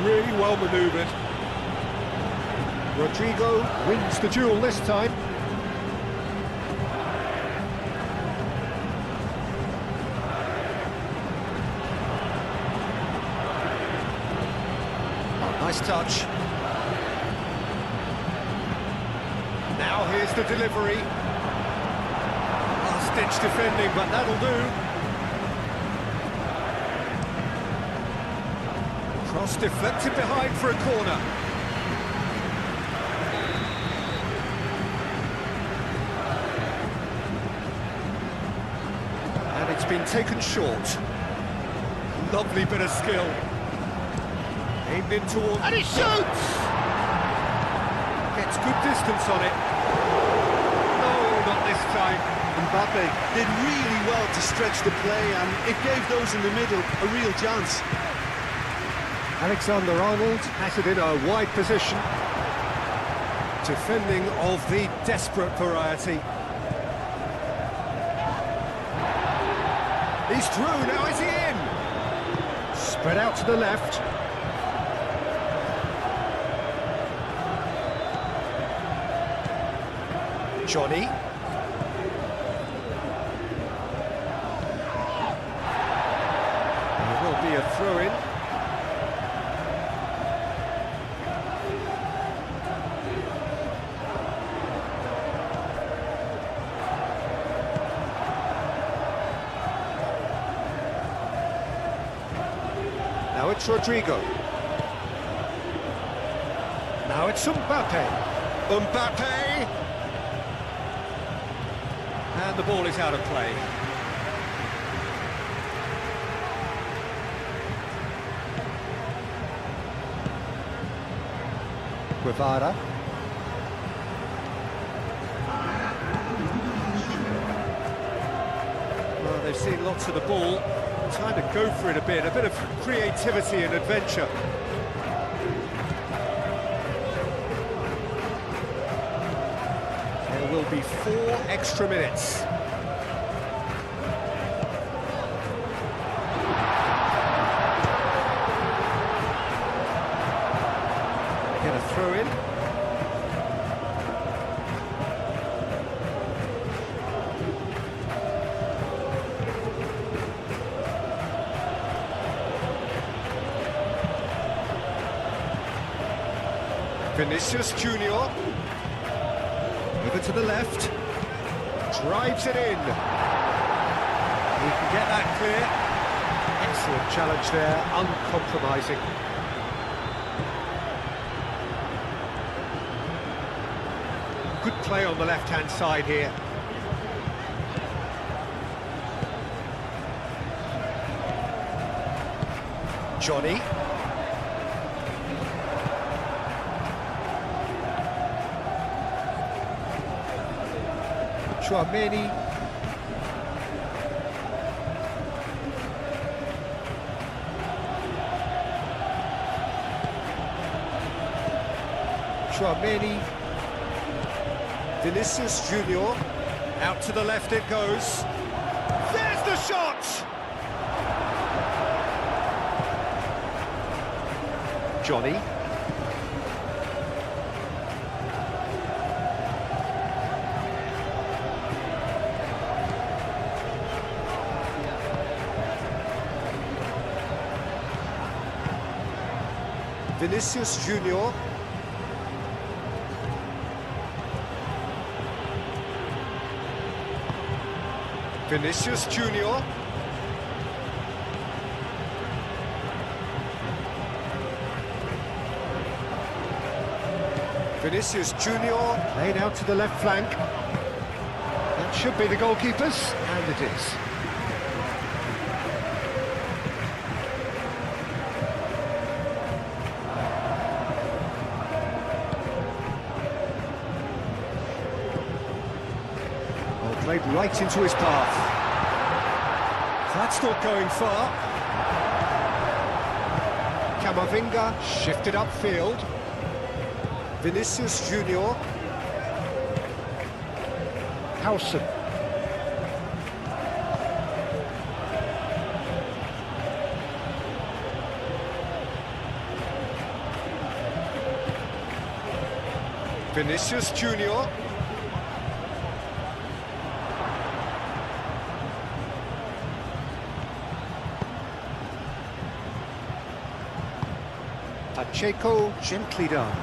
Really well manoeuvred. Rodrigo wins the duel this time. Oh, nice touch. Now here's the delivery. Last-ditch defending, but that'll do. Cross deflected behind for a corner. And it's been taken short. Lovely bit of skill. Aimed in towards... And he shoots! Gets good distance on it. No, not this time. Mbappe did really well to stretch the play, and it gave those in the middle a real chance. Alexander-Arnold has it in a wide position. Defending of the desperate variety. He's through, now is he in? Spread out to the left. Johnny. There will be a throw-in. Now it's Rodrigo. Now it's Mbappe. Mbappe! And the ball is out of play. Guevara. Well, they've seen lots of the ball. Time to go for it a bit of creativity and adventure. There will be 4 extra minutes. Get a throw in. Vinicius Junior, over to the left, drives it in. He can get that clear. Excellent challenge there, uncompromising. Play on the left-hand side here. Johnny. Chouameni. Chouameni. Vinicius Junior. Out to the left it goes. There's the shot! Johnny. Vinicius Junior. Vinicius Junior. Vinicius Junior, played out to the left flank. That should be the goalkeeper's, and it is. Well, played right into his path. That's not going far. Camavinga shifted upfield. Vinicius Junior. Howson. Vinicius Junior. Pacheco, gently done.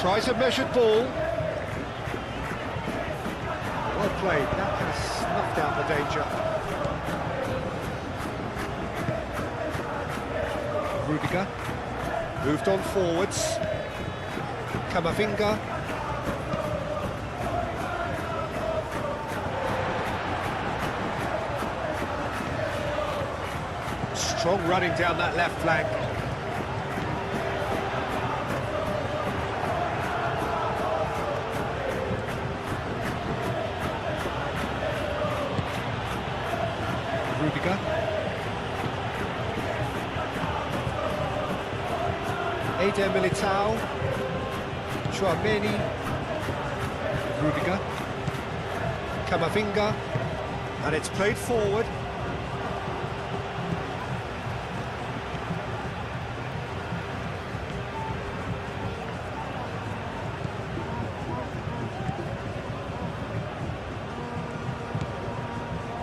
Tries a measured ball. Well played, that has snuffed out the danger. Rudiger. Moved on forwards. Camavinga. Strong running down that left flank. Rudiger. Eder Militao. Chouameni. Rudiger. Camavinga. And it's played forward.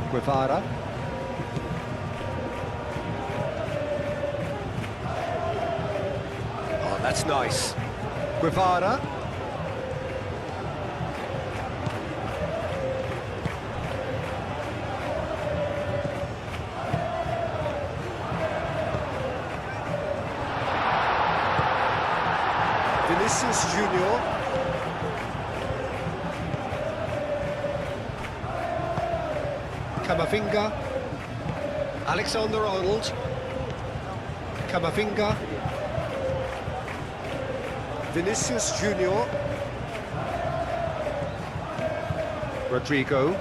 Guevara. Oh, that's nice. Guevara. Vinicius Junior. Camavinga. Alexander-Arnold. Camavinga. Vinicius Junior. Rodrigo.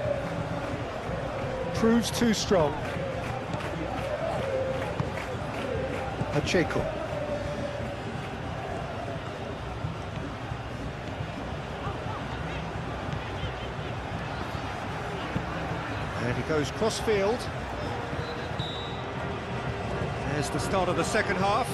Proves too strong. Pacheco. And he goes cross-field. There's the start of the second half.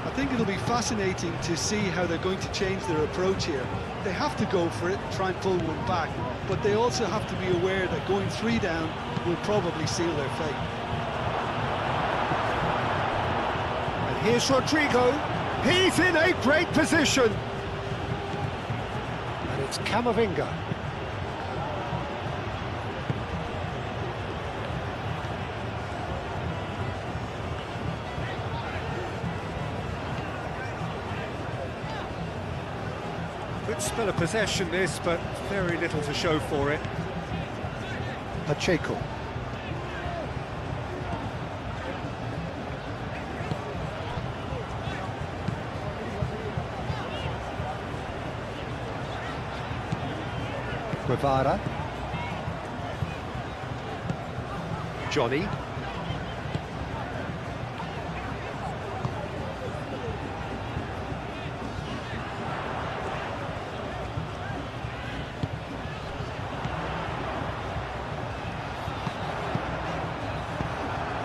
I think it'll be fascinating to see how they're going to change their approach here. They have to go for it, try and pull one back, but they also have to be aware that going 3 down will probably seal their fate. And here's Rodrigo. He's in a great position. And it's Camavinga. Good spell of possession this, but very little to show for it. Pacheco. Guevara. Johnny.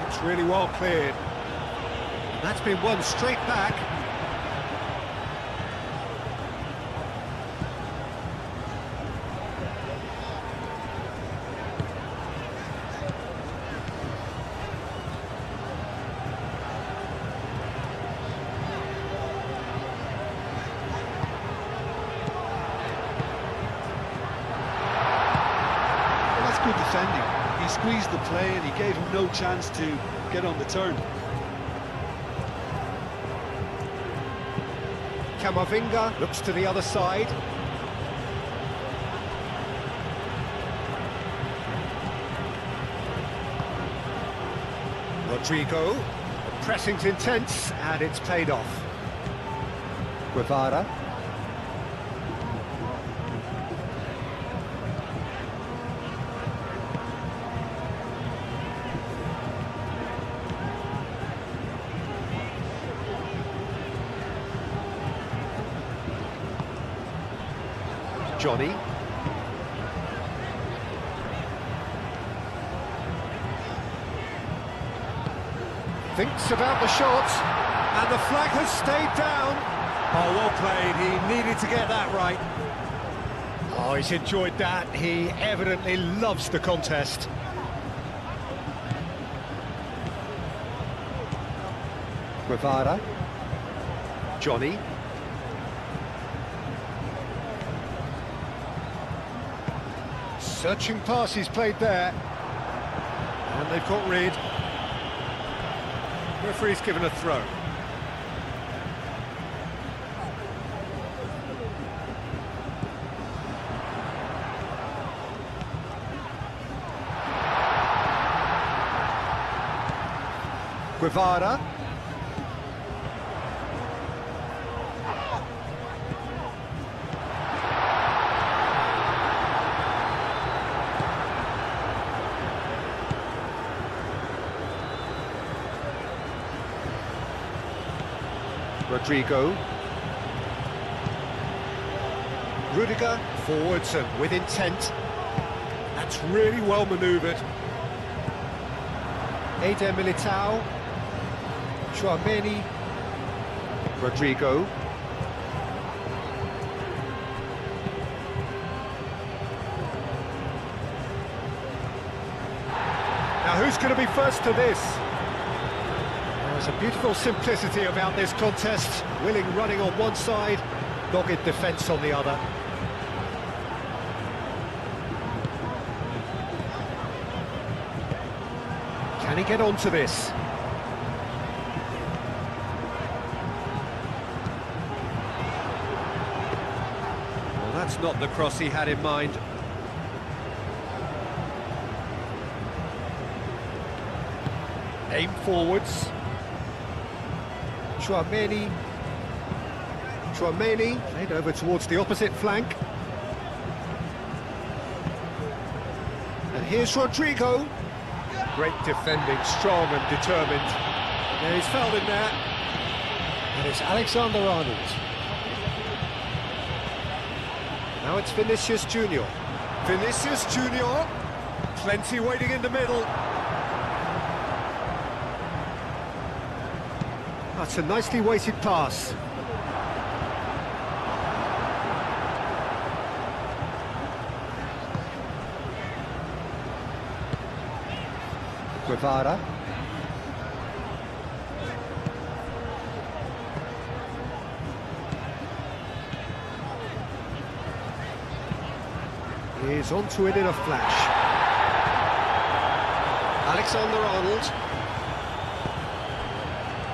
It's really well cleared. That's been won straight back. Good defending. He squeezed the play and he gave him no chance to get on the turn. Camavinga looks to the other side. Rodrigo. The pressing's intense and it's paid off. Guevara. Johnny. Thinks about the shot, and the flag has stayed down. Oh, well played, he needed to get that right. Oh, he's enjoyed that, he evidently loves the contest. Guevara. Johnny. Searching pass he's played there. And they've got rid. Referee's given a throw. Guevara. Rodrigo. Rudiger forwards and with intent. That's really well manoeuvred. Eder Militao. Chouameni. Rodrigo. Now who's going to be first to this? There's a beautiful simplicity about this contest. Willing running on one side, dogged defence on the other. Can he get onto this? Well, that's not the cross he had in mind. Aim forwards. Chouameni played over towards the opposite flank. And here's Rodrigo. Great defending, strong and determined. Yeah, he's fouled in there. And it's Alexander-Arnold. Now it's Vinicius Junior. Vinicius Junior. Plenty waiting in the middle. That's a nicely weighted pass. Guevara. He's onto it in a flash. Alexander-Arnold.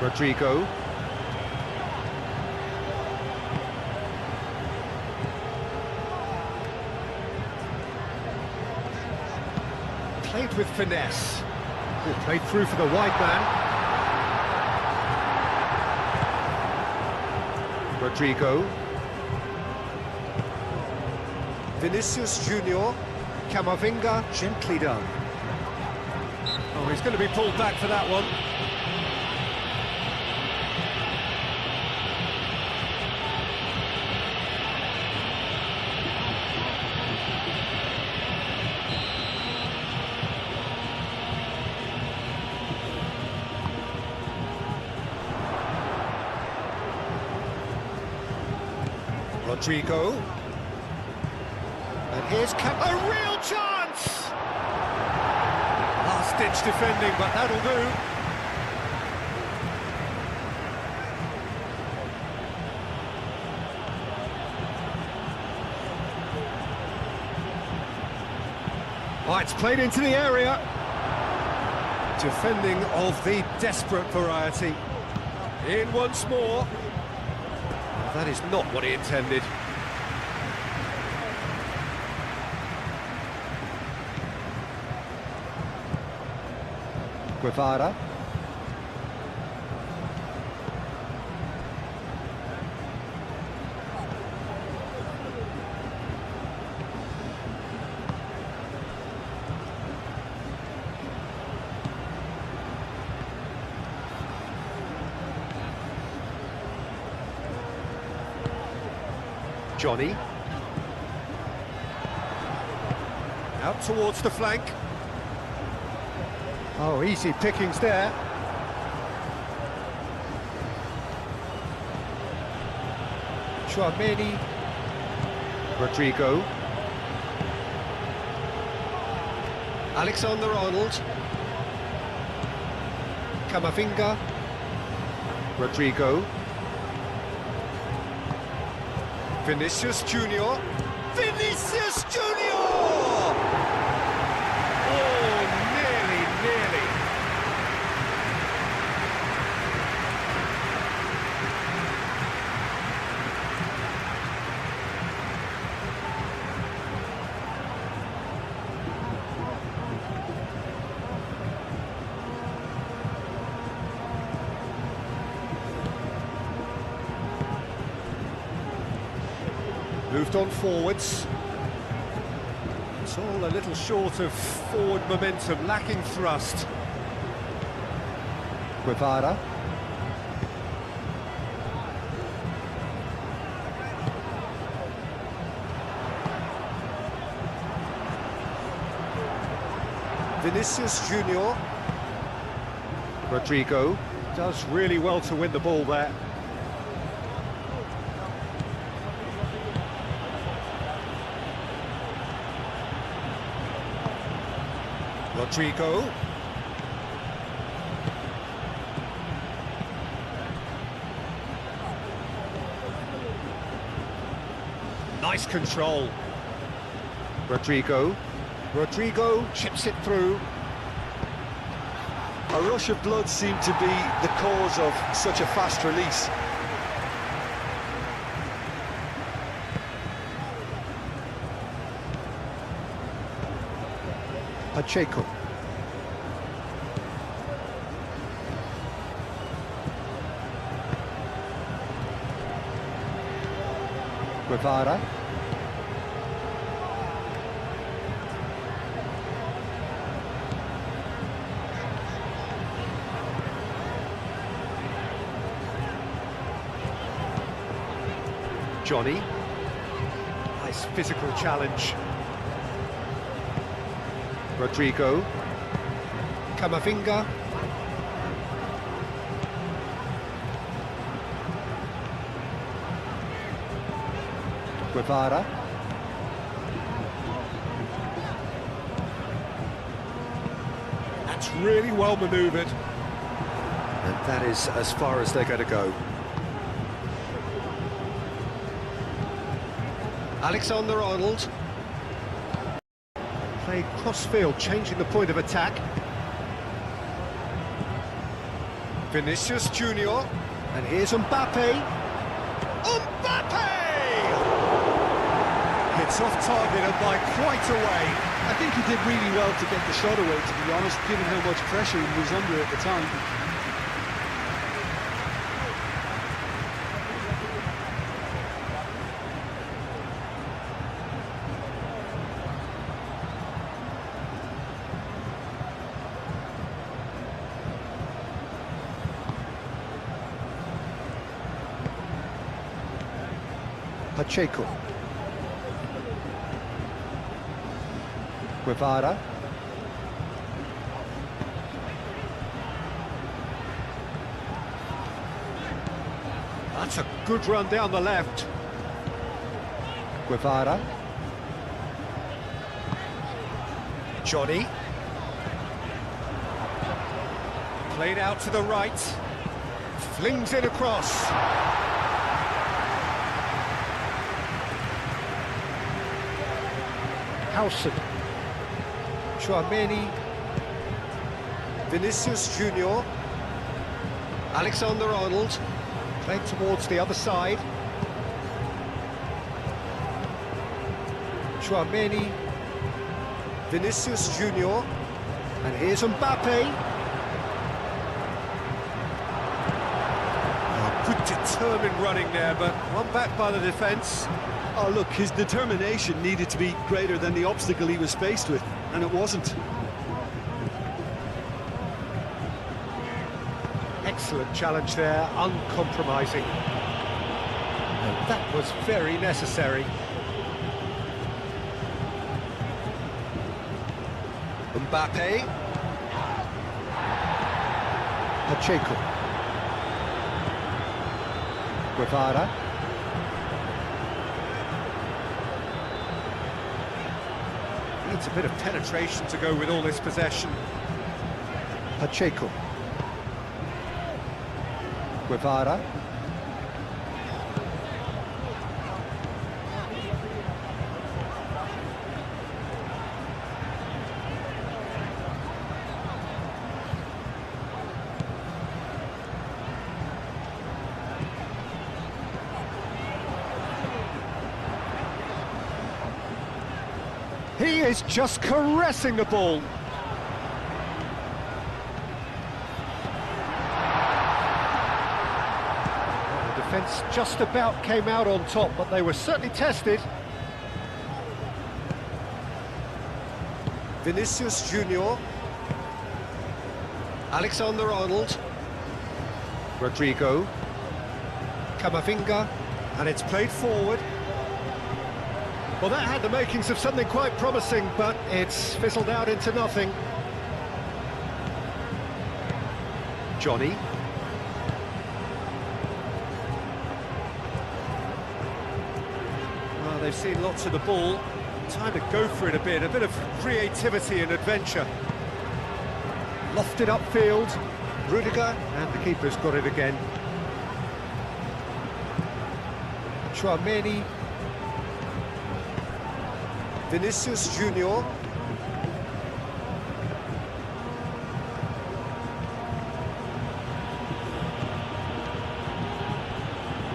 Rodrigo. with finesse. Good, played through for the wide man. Rodrigo. Vinicius Junior. Camavinga, gently done. Oh, he's going to be pulled back for that one. Rodrigo. And here's a real chance! Last-ditch defending, but that'll do. Oh, it's played into the area. Defending of the desperate variety. In once more. That is not what he intended. Guevara. Johnny. Out towards the flank. Oh, easy pickings there. Chouameni. Rodrigo. Alexander-Arnold. Camavinga. Rodrigo. Vinicius Junior. Vinicius Junior! Oh, nearly. Moved on forwards. It's all a little short of forward momentum, lacking thrust. Guevara. Vinicius Junior. Rodrigo does really well to win the ball there. Rodrigo. Nice control. Rodrigo. Rodrigo chips it through. A rush of blood seemed to be the cause of such a fast release. Pacheco. Guevara. Johnny. Nice physical challenge. Rodrigo. Camavinga. Guevara. That's really well manoeuvred. And that is as far as they're going to go. Alexander-Arnold. Played cross-field, changing the point of attack. Vinicius Junior. And here's Mbappe. Mbappe! It's off target and by quite a way. I think he did really well to get the shot away, to be honest, given how much pressure he was under at the time. Pacheco. Guevara. That's a good run down the left. Guevara. Johnny. Played out to the right. Flings it across. Howson. Chouameni. Vinicius Junior. Alexander-Arnold. Played towards the other side. Chouameni. Vinicius Junior. And here's Mbappe. Oh, good determined running there, but one back by the defence. Oh, look, his determination needed to be greater than the obstacle he was faced with, and it wasn't. Excellent challenge there, uncompromising. And that was very necessary. Mbappe. Pacheco. Guevara. Needs a bit of penetration to go with all this possession. Pacheco. Guevara. He is just caressing the ball. Well, the defence just about came out on top, but they were certainly tested. Vinicius Junior. Alexander-Arnold. Rodrigo. Camavinga. And it's played forward. Well, that had the makings of something quite promising, but it's fizzled out into nothing. Johnny. Well, they've seen lots of the ball. Time to go for it a bit of creativity and adventure. Lofted upfield. Rudiger, and the keeper's got it again. Chouameni. Vinicius Junior.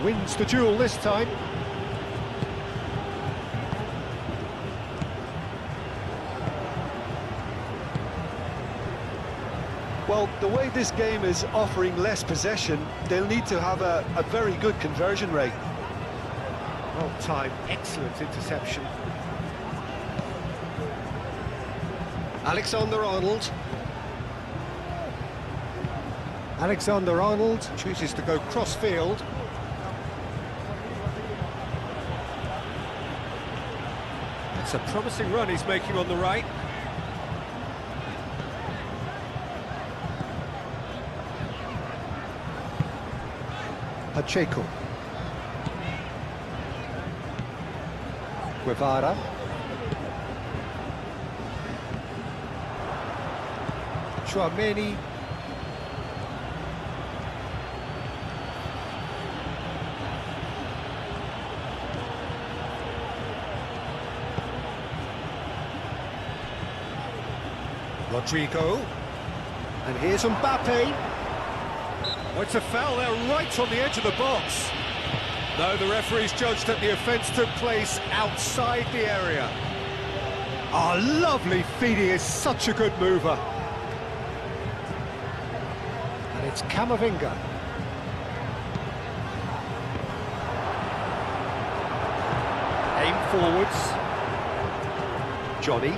Wins the duel this time. Well, the way this game is offering less possession, they'll need to have a very good conversion rate. Well timed, excellent interception. Alexander-Arnold. Alexander-Arnold chooses to go cross-field. It's a promising run he's making on the right. Pacheco. Guevara. Chouameni. Rodrigo. And here's Mbappe. Oh, it's a foul there right on the edge of the box. No, the referee's judged that the offence took place outside the area. Oh, lovely feed, he is such a good mover. And it's Camavinga. Aim forwards. Johnny.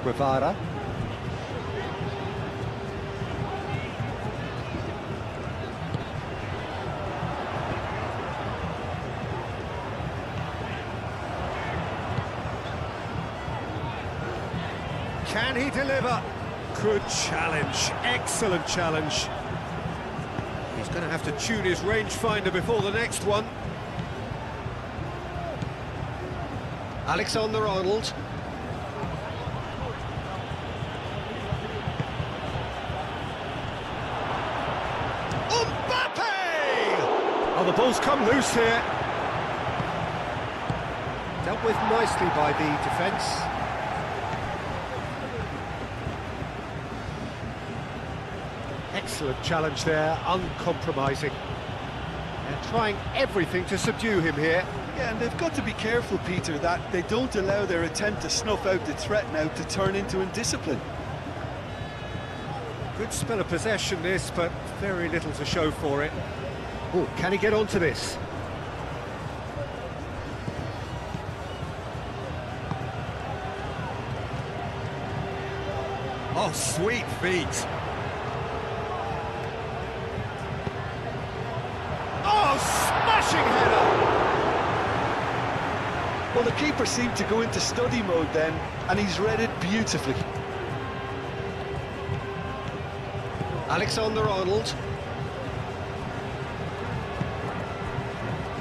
Guevara. Can he deliver? Good challenge, excellent challenge. He's going to have to tune his rangefinder before the next one. Alexander-Arnold. Oh, the ball's come loose here. Dealt with nicely by the defence. Excellent challenge there, uncompromising. They're trying everything to subdue him here. Yeah, and they've got to be careful, Peter, that they don't allow their attempt to snuff out the threat now to turn into indiscipline. Good spell of possession this, but very little to show for it. Oh, can he get onto this? Oh, sweet feet. Oh, smashing header! Well, the keeper seemed to go into study mode then, and he's read it beautifully. Alexander-Arnold.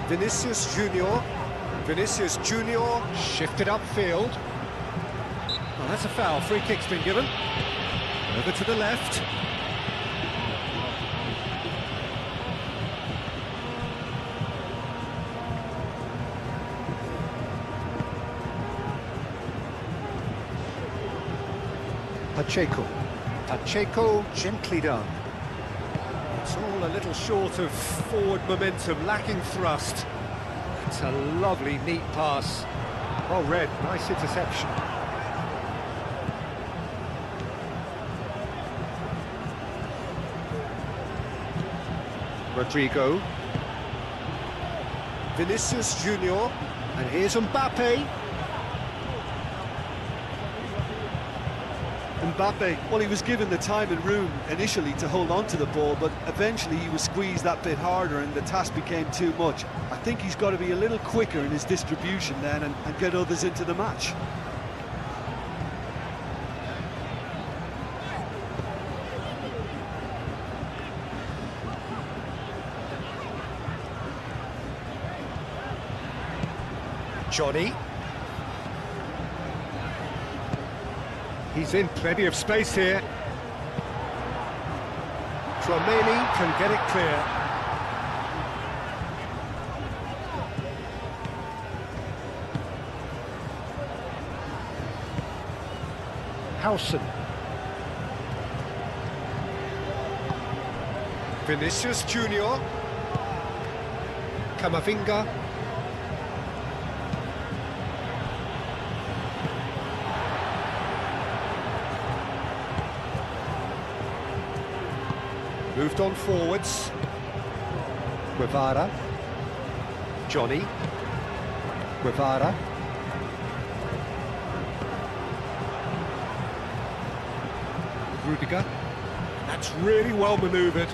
Vinicius Junior. Vinicius Junior shifted upfield. Well, that's a foul. Free kick's been given. Over to the left. Pacheco. Pacheco, gently done. It's all a little short of forward momentum, lacking thrust. It's a lovely, neat pass. Well read, nice interception. Rodrigo. Vinicius Junior. And here's Mbappe. Mbappe, well, he was given the time and room initially to hold on to the ball, but eventually he was squeezed that bit harder and the task became too much. I think he's got to be a little quicker in his distribution then and get others into the match. Johnny. He's in plenty of space here. Trameli can get it clear. Howson. Vinicius Junior. Camavinga. Moved on forwards. Guevara. Johnny. Guevara. Rudiger. That's really well manoeuvred.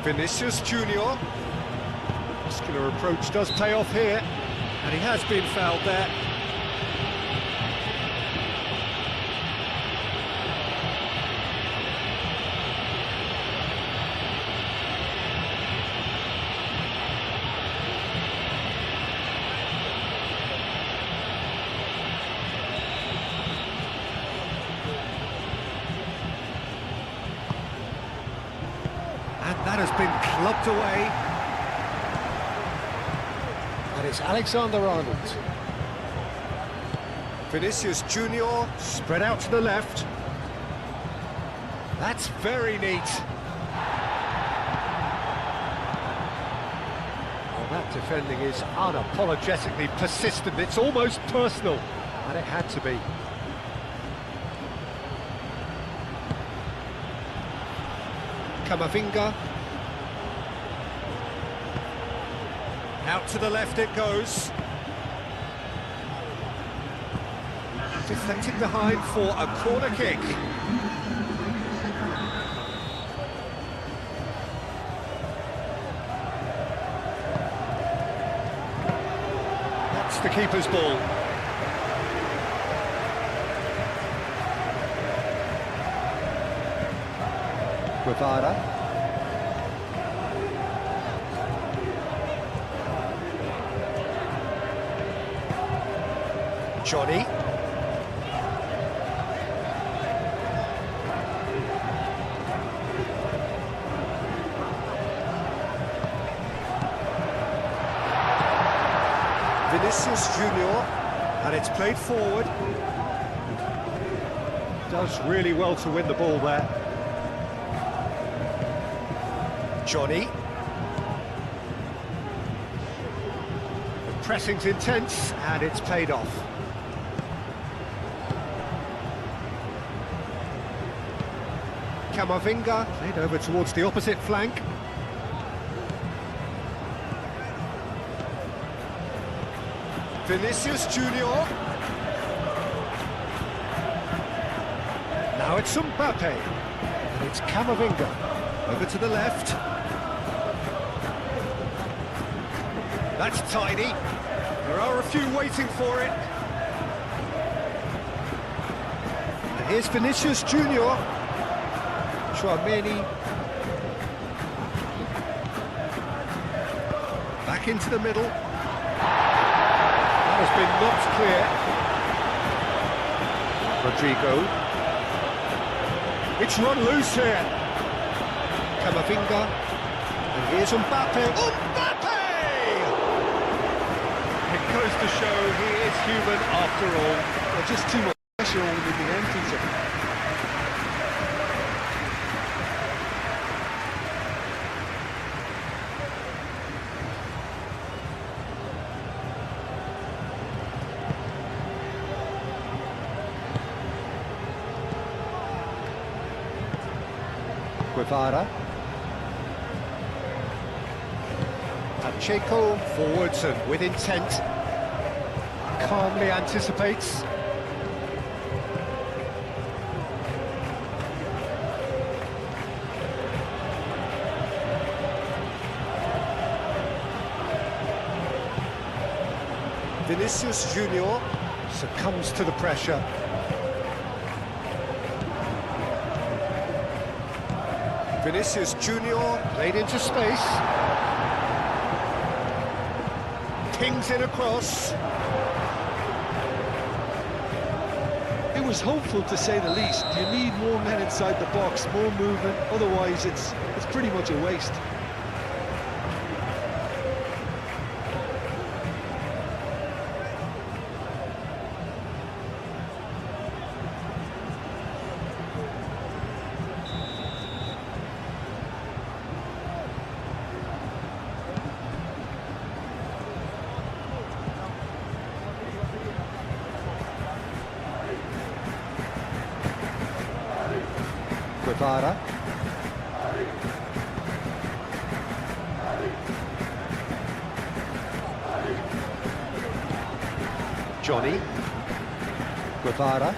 Vinicius Junior. Muscular approach does pay off here. And he has been fouled there. And that has been clubbed away. And it's Alexander-Arnold. Vinicius Junior, spread out to the left. That's very neat. Well, that defending is unapologetically persistent. It's almost personal, and it had to be. Camavinga. Out to the left it goes. Deflected behind for a corner kick. That's the keeper's ball. Guevara. Johnny. Vinicius Junior, and it's played forward. Does really well to win the ball there. Johnny. The pressing's intense, and it's paid off. Camavinga, played over towards the opposite flank. Vinicius Junior. Now it's Mbappe, and it's Camavinga. Over to the left. That's tidy. There are a few waiting for it. And here's Vinicius Junior. Chouameni. Back into the middle. That has been knocked clear. Rodrigo. It's run loose here. Camavinga. And here's Mbappe. Mbappe! It goes to show he is human after all. Well, just too much pressure on him in the end, Peter. Guevara. Pacheco forwards and with intent. Calmly anticipates. Vinicius Junior succumbs to the pressure. Vinicius Junior played into space. Pings in across. It was hopeful, to say the least. You need more men inside the box, more movement, otherwise it's pretty much a waste. Guevara. Johnny. Guevara.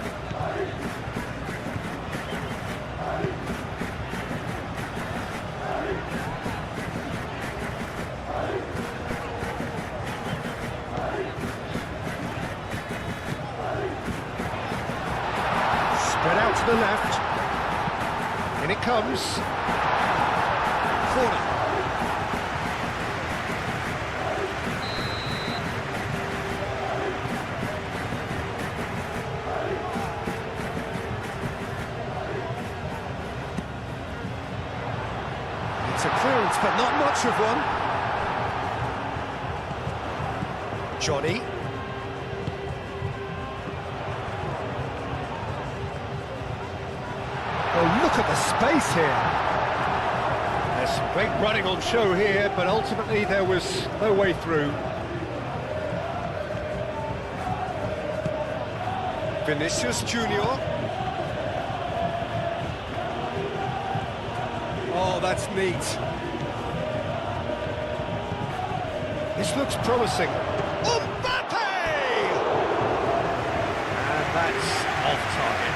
Spread out to the left. In it comes. Corner. It's It's a clearance, but not much of one. Johnny. Oh, look at the space here. There's some great running on show here, but ultimately there was no way through. Vinicius Junior. Oh, that's neat. This looks promising. Mbappe! And that's off target.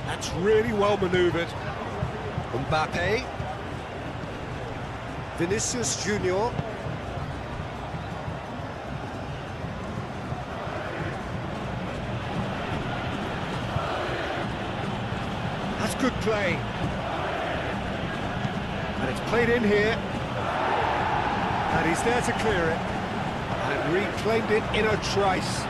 That's really well manoeuvred. Mbappe. Vinicius Junior. That's good play. And it's played in here. And he's there to clear it. And reclaimed it in a trice.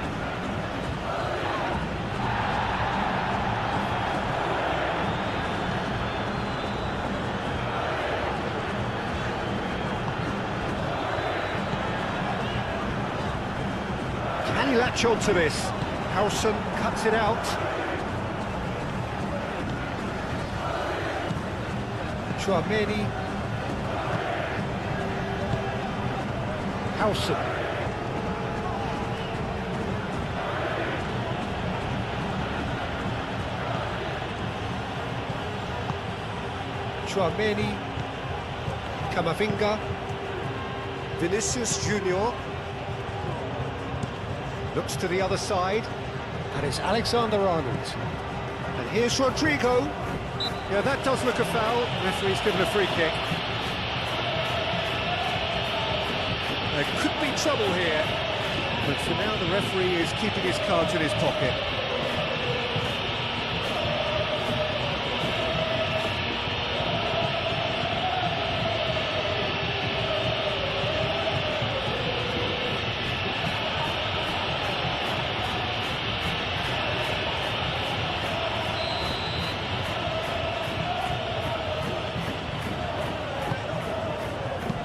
Can he latch on to this? Howson cuts it out. Chouameni. Howson. Chouameni. Camavinga. Vinicius Junior. Looks to the other side, and it's Alexander-Arnold. And here's Rodrigo. Yeah, that does look a foul. The referee's given a free kick. There could be trouble here, but for now the referee is keeping his cards in his pocket.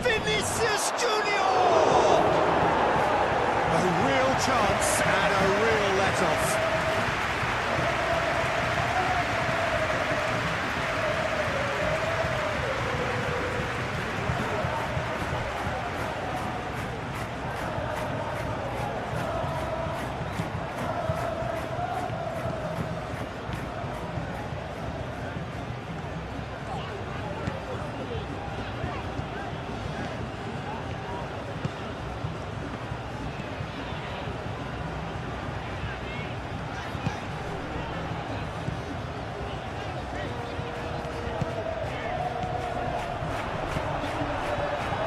Vinicius Junior! A real chance and a real let-off.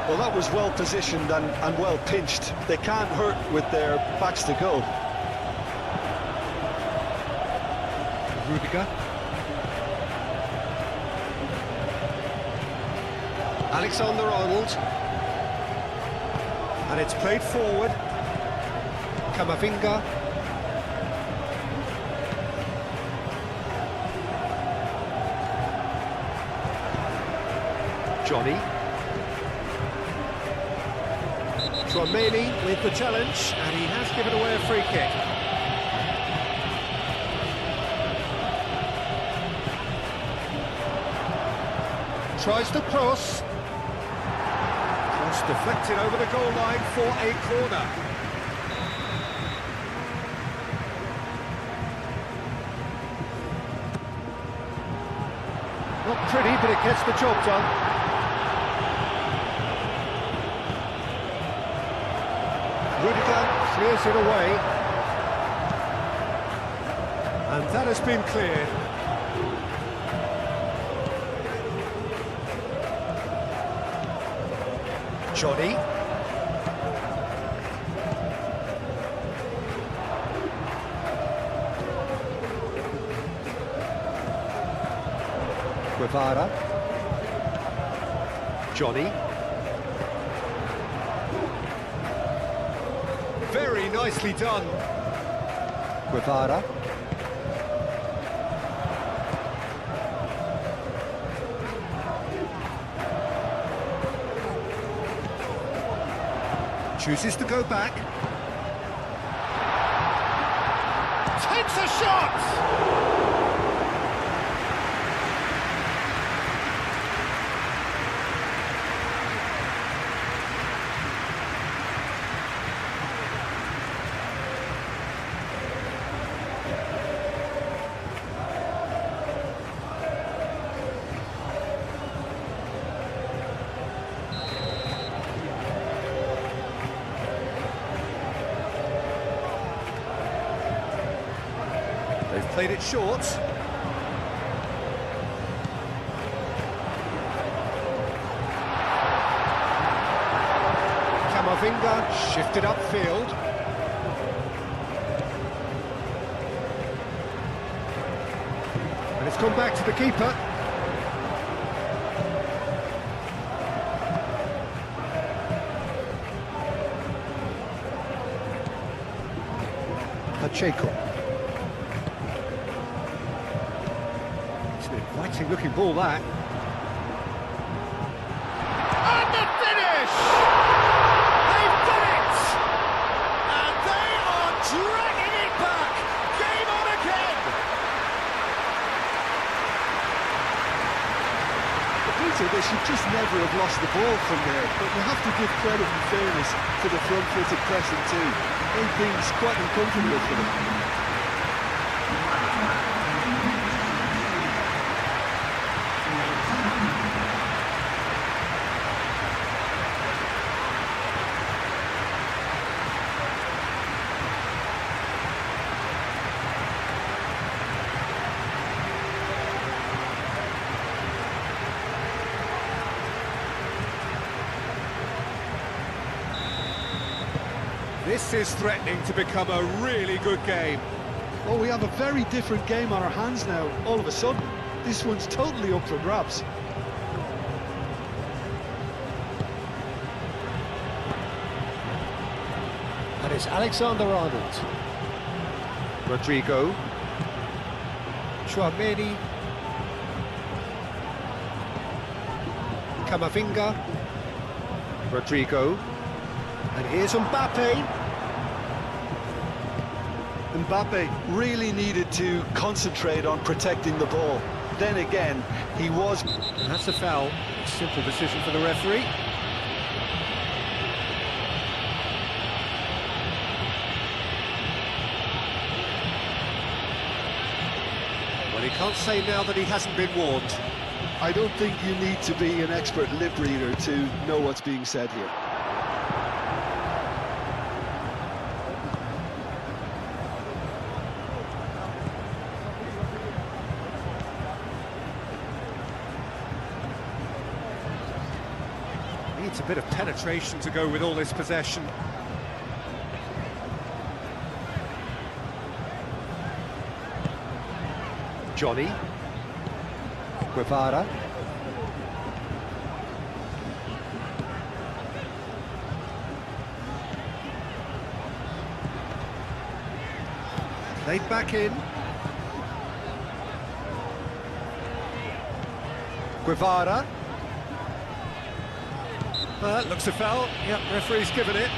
Well, that was well positioned and well pinched. They can't hurt with their backs to goal. Rudiger. Alexander-Arnold. And it's played forward. Camavinga. Johnny. Chouameni with the challenge, and he has given away a free kick. Tries to cross. Cross deflected over the goal line for a corner. Not pretty, but it gets the job done. Rudiger clears it away, and that has been cleared. Johnny. Guevara. Johnny. Very nicely done. Guevara. Chooses to go back. Takes a shot! They've played it short. Camavinga shifted upfield. And it's gone back to the keeper. Pacheco. Inviting looking ball that. And the finish! They've done it! And they are dragging it back! Game on again! Peter, they should just never have lost the ball from there, but you have to give credit and fairness to the front-footed pressing too. Made things quite uncomfortable for them. This is threatening to become a really good game. Well, we have a very different game on our hands now, all of a sudden. This one's totally up for grabs. And it's Alexander-Arnold. Rodrigo. Chouameni. Camavinga. Rodrigo. And here's Mbappe. Mbappe really needed to concentrate on protecting the ball. Then again, he was... And that's a foul. Simple decision for the referee. Well, he can't say now that he hasn't been warned. I don't think you need to be an expert lip reader to know what's being said here. Needs a bit of penetration to go with all this possession. Johnny. Guevara. Played back in. Guevara. Looks a foul. Yep, referee's given it.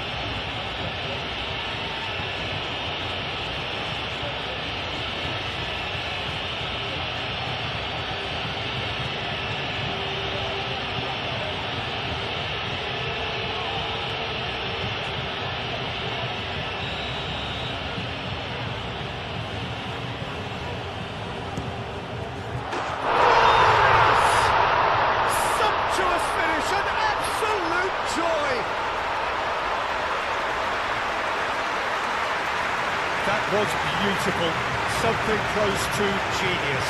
That was beautiful, something close to genius.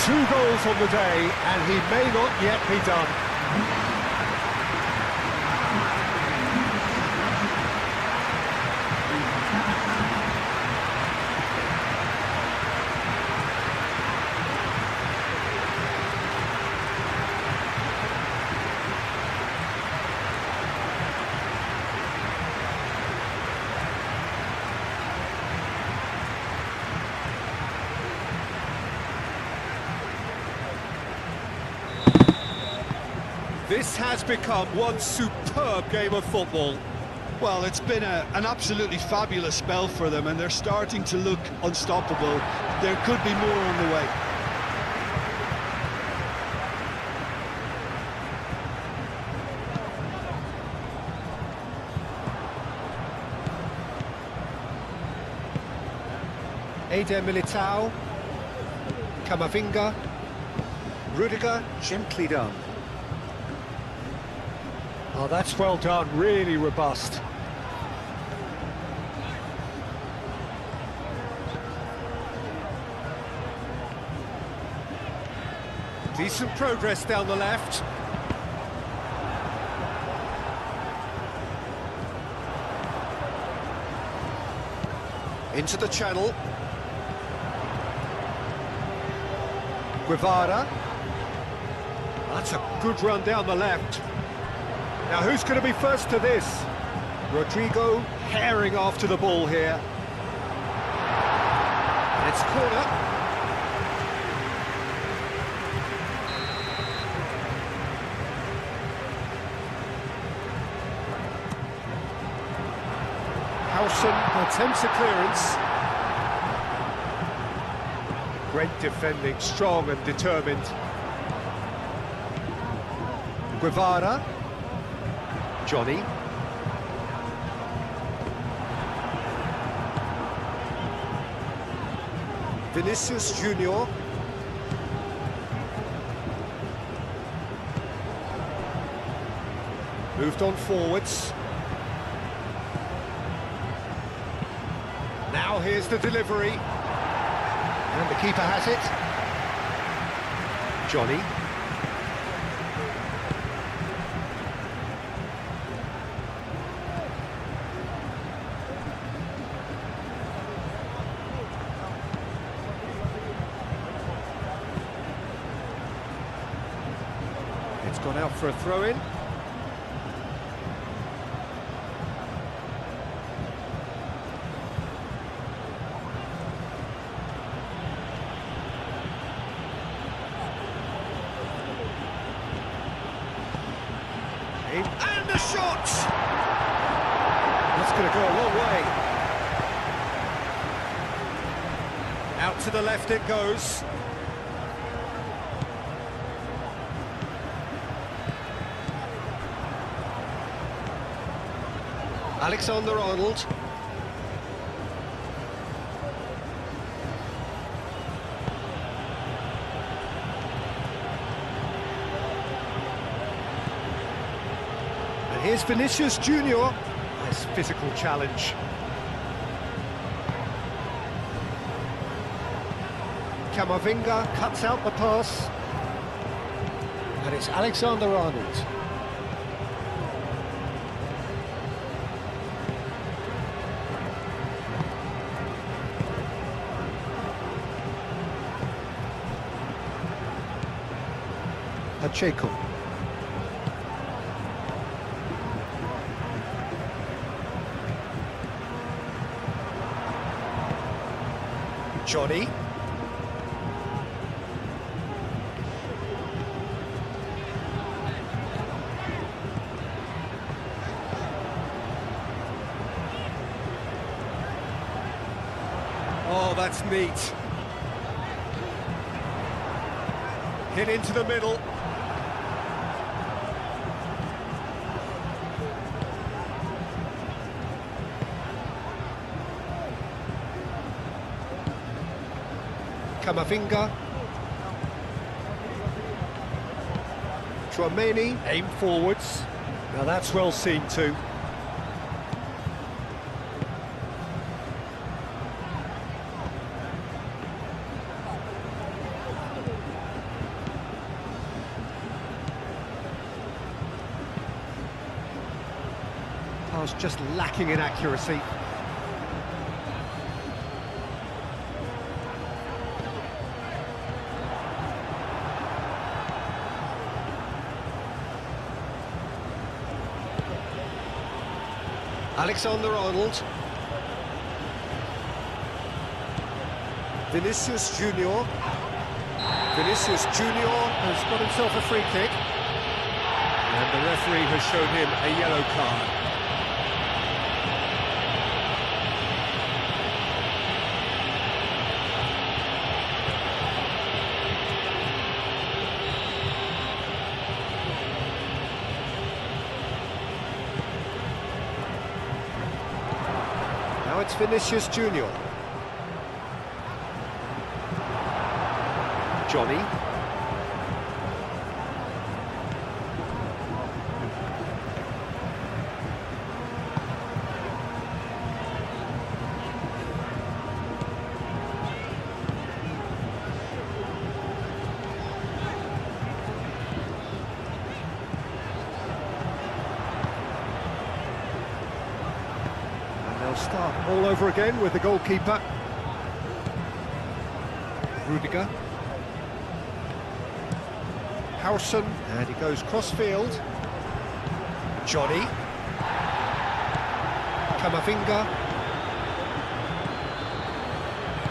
2 goals on the day, and he may not yet be done. This has become one superb game of football. Well, it's been an absolutely fabulous spell for them, and they're starting to look unstoppable. There could be more on the way. Eder Militao, Camavinga, Rudiger, gently done. Oh, that's well done, really robust. Decent progress down the left. Into the channel. Guevara. That's a good run down the left. Now who's going to be first to this? Rodrigo herring after the ball here. And it's corner. Howson attempts a clearance. Great defending, strong and determined. Guevara. Johnny. Vinicius Junior. Moved on forwards. Now here's the delivery. And the keeper has it. Johnny. It's gone out for a throw-in. And the shot! That's going to go a long way. Out to the left it goes. Alexander-Arnold. And here's Vinicius Junior. Nice physical challenge. Camavinga cuts out the pass. And it's Alexander-Arnold. Pacheco. Johnny. Oh, that's neat. Hit into the middle. Camavinga. Tchouaméni, aim forwards. Now that's well seen too. Pass just lacking in accuracy. Alexander-Arnold. Vinicius Junior. Vinicius Junior has got himself a free kick. And the referee has shown him a yellow card. Now it's Vinicius Junior. Johnny. Start all over again with the goalkeeper. Rudiger. Howson, and he goes cross-field. Johnny. Camavinga.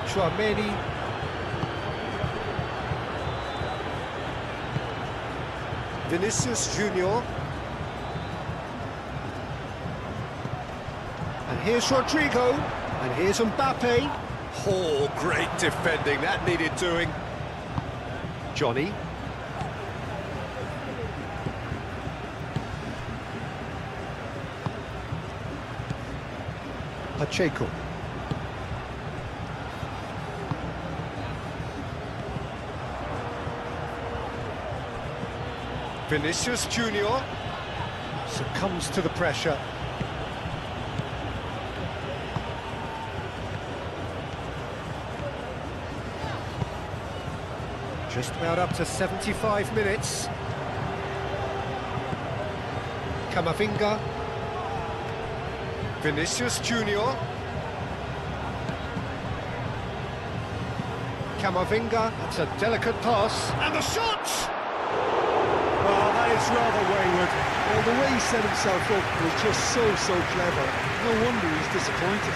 Chouameni. Vinicius Junior. And here's Rodrigo, and here's Mbappe. Oh, great defending, that needed doing. Johnny. Pacheco. Vinicius Junior succumbs to the pressure. Just about up to 75 minutes. Camavinga. Vinicius Junior. Camavinga, that's a delicate pass. And the shot! Well, that is rather wayward. Well, the way he set himself up was just so clever. No wonder he's disappointed.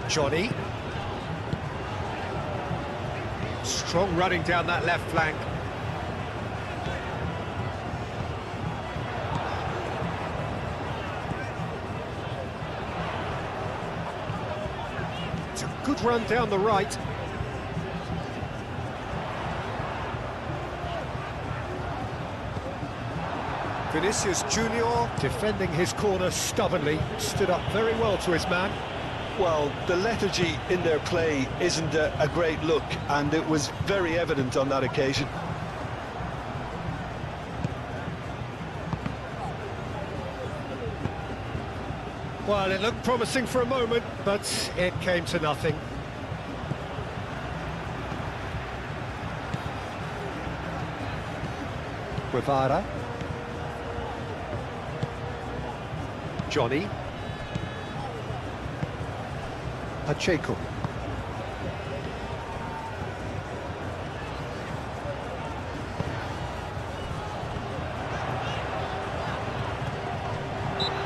Johnny. Strong running down that left flank. It's a good run down the right. Vinicius Junior defending his corner stubbornly, stood up very well to his man. Well, the lethargy in their play isn't a great look, and it was very evident on that occasion. Well, it looked promising for a moment, but it came to nothing. Guevara. Johnny. Pacheco.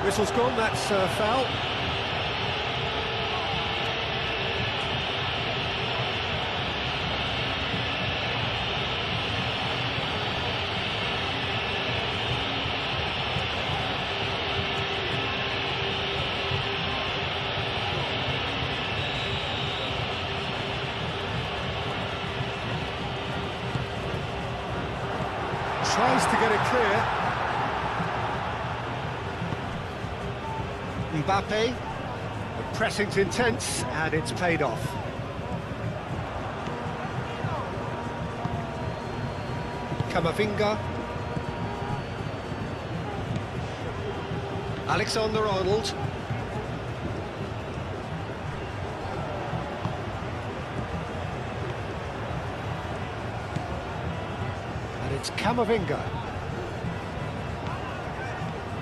Whistle's gone, that's a foul. Tries to get it clear. Mbappe. The pressing's intense, and it's paid off. Camavinga. Alexander-Arnold. It's Camavinga.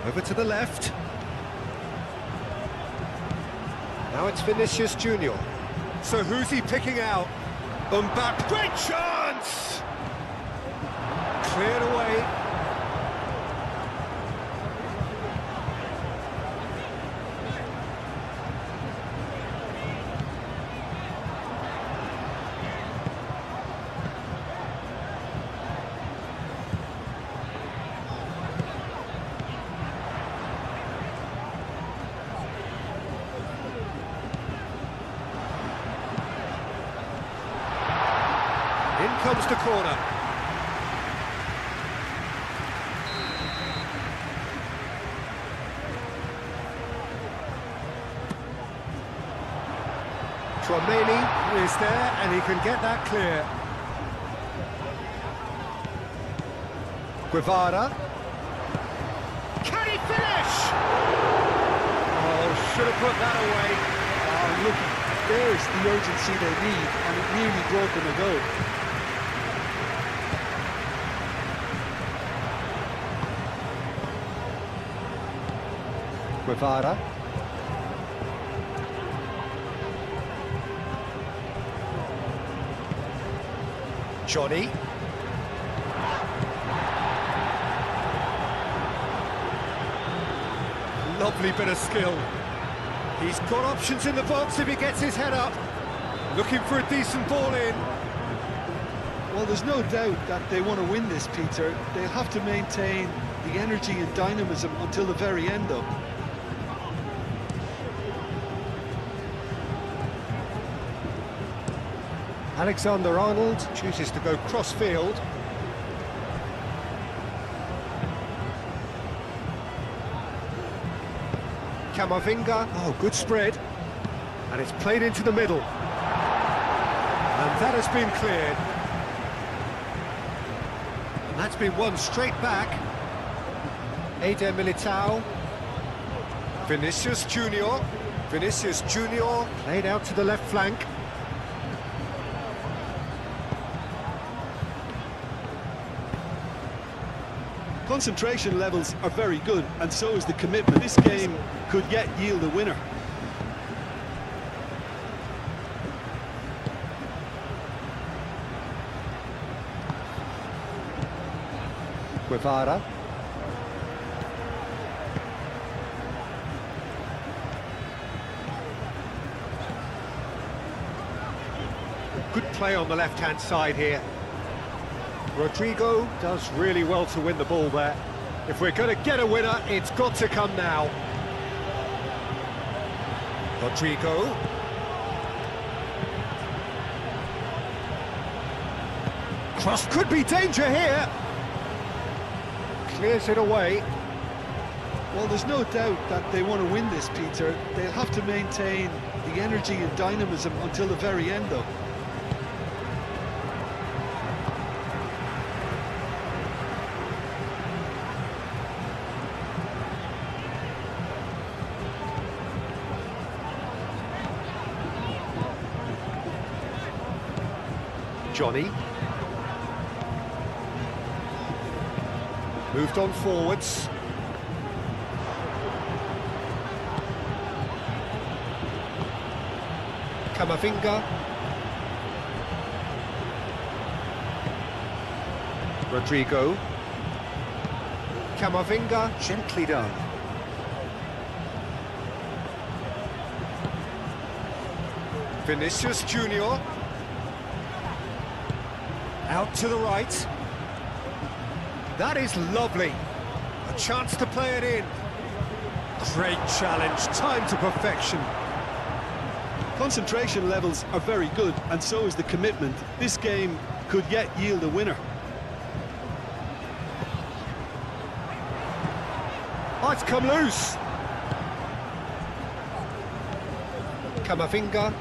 Over to the left. Now it's Vinicius Junior. So who's he picking out? Mbappe. Great chance! Cleared away. In comes the corner. Tchouameni is there and he can get that clear. Guevara. Can he finish? Oh, should have put that away. Oh, look, there's the urgency they need, and it nearly broke them a goal. Guevara. Johnny. Lovely bit of skill. He's got options in the box if he gets his head up. Looking for a decent ball in. Well, there's no doubt that they want to win this, Peter. They'll have to maintain the energy and dynamism until the very end, though. Alexander-Arnold chooses to go cross-field. Camavinga, oh, good spread. And it's played into the middle. And that has been cleared. And that's been won straight back. Eder Militao. Vinicius Junior. Vinicius Junior played out to the left flank. Concentration levels are very good, and so is the commitment. This game could yet yield a winner. Guevara. Good play on the left-hand side here. Rodrigo does really well to win the ball there. If we're going to get a winner, it's got to come now. Rodrigo. Cross could be danger here. Clears it away. Well, there's no doubt that they want to win this, Peter. They'll have to maintain the energy and dynamism until the very end, though. Johnny. Moved on forwards. Camavinga. Rodrigo. Camavinga, gently done. Vinicius Junior. Out to the right. That is lovely. A chance to play it in. Great challenge, time to perfection. Concentration levels are very good, and so is the commitment. This game could yet yield a winner. Oh, it's come loose. Camavinga.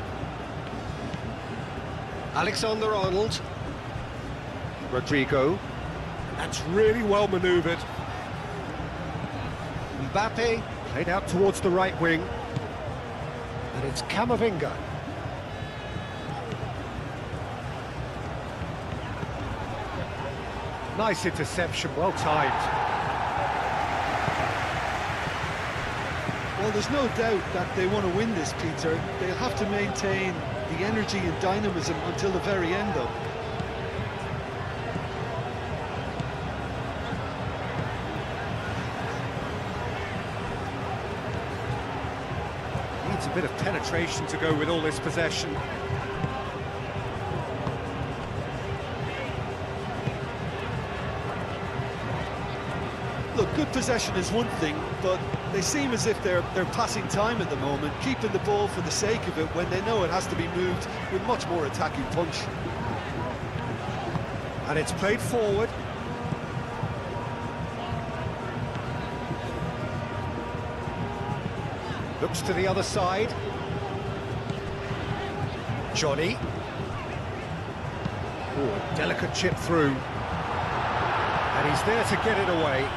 Alexander-Arnold. Rodrigo. That's really well manoeuvred. Mbappe played out towards the right wing. And it's Camavinga. Nice interception, well timed. Well, there's no doubt that they want to win this, Peter. They'll have to maintain the energy and dynamism until the very end, though. Needs a bit of penetration to go with all this possession. Look, good possession is one thing, but they seem as if they're passing time at the moment, keeping the ball for the sake of it when they know it has to be moved with much more attacking punch. And it's played forward. Looks to the other side. Johnny. Oh, delicate chip through. And he's there to get it away.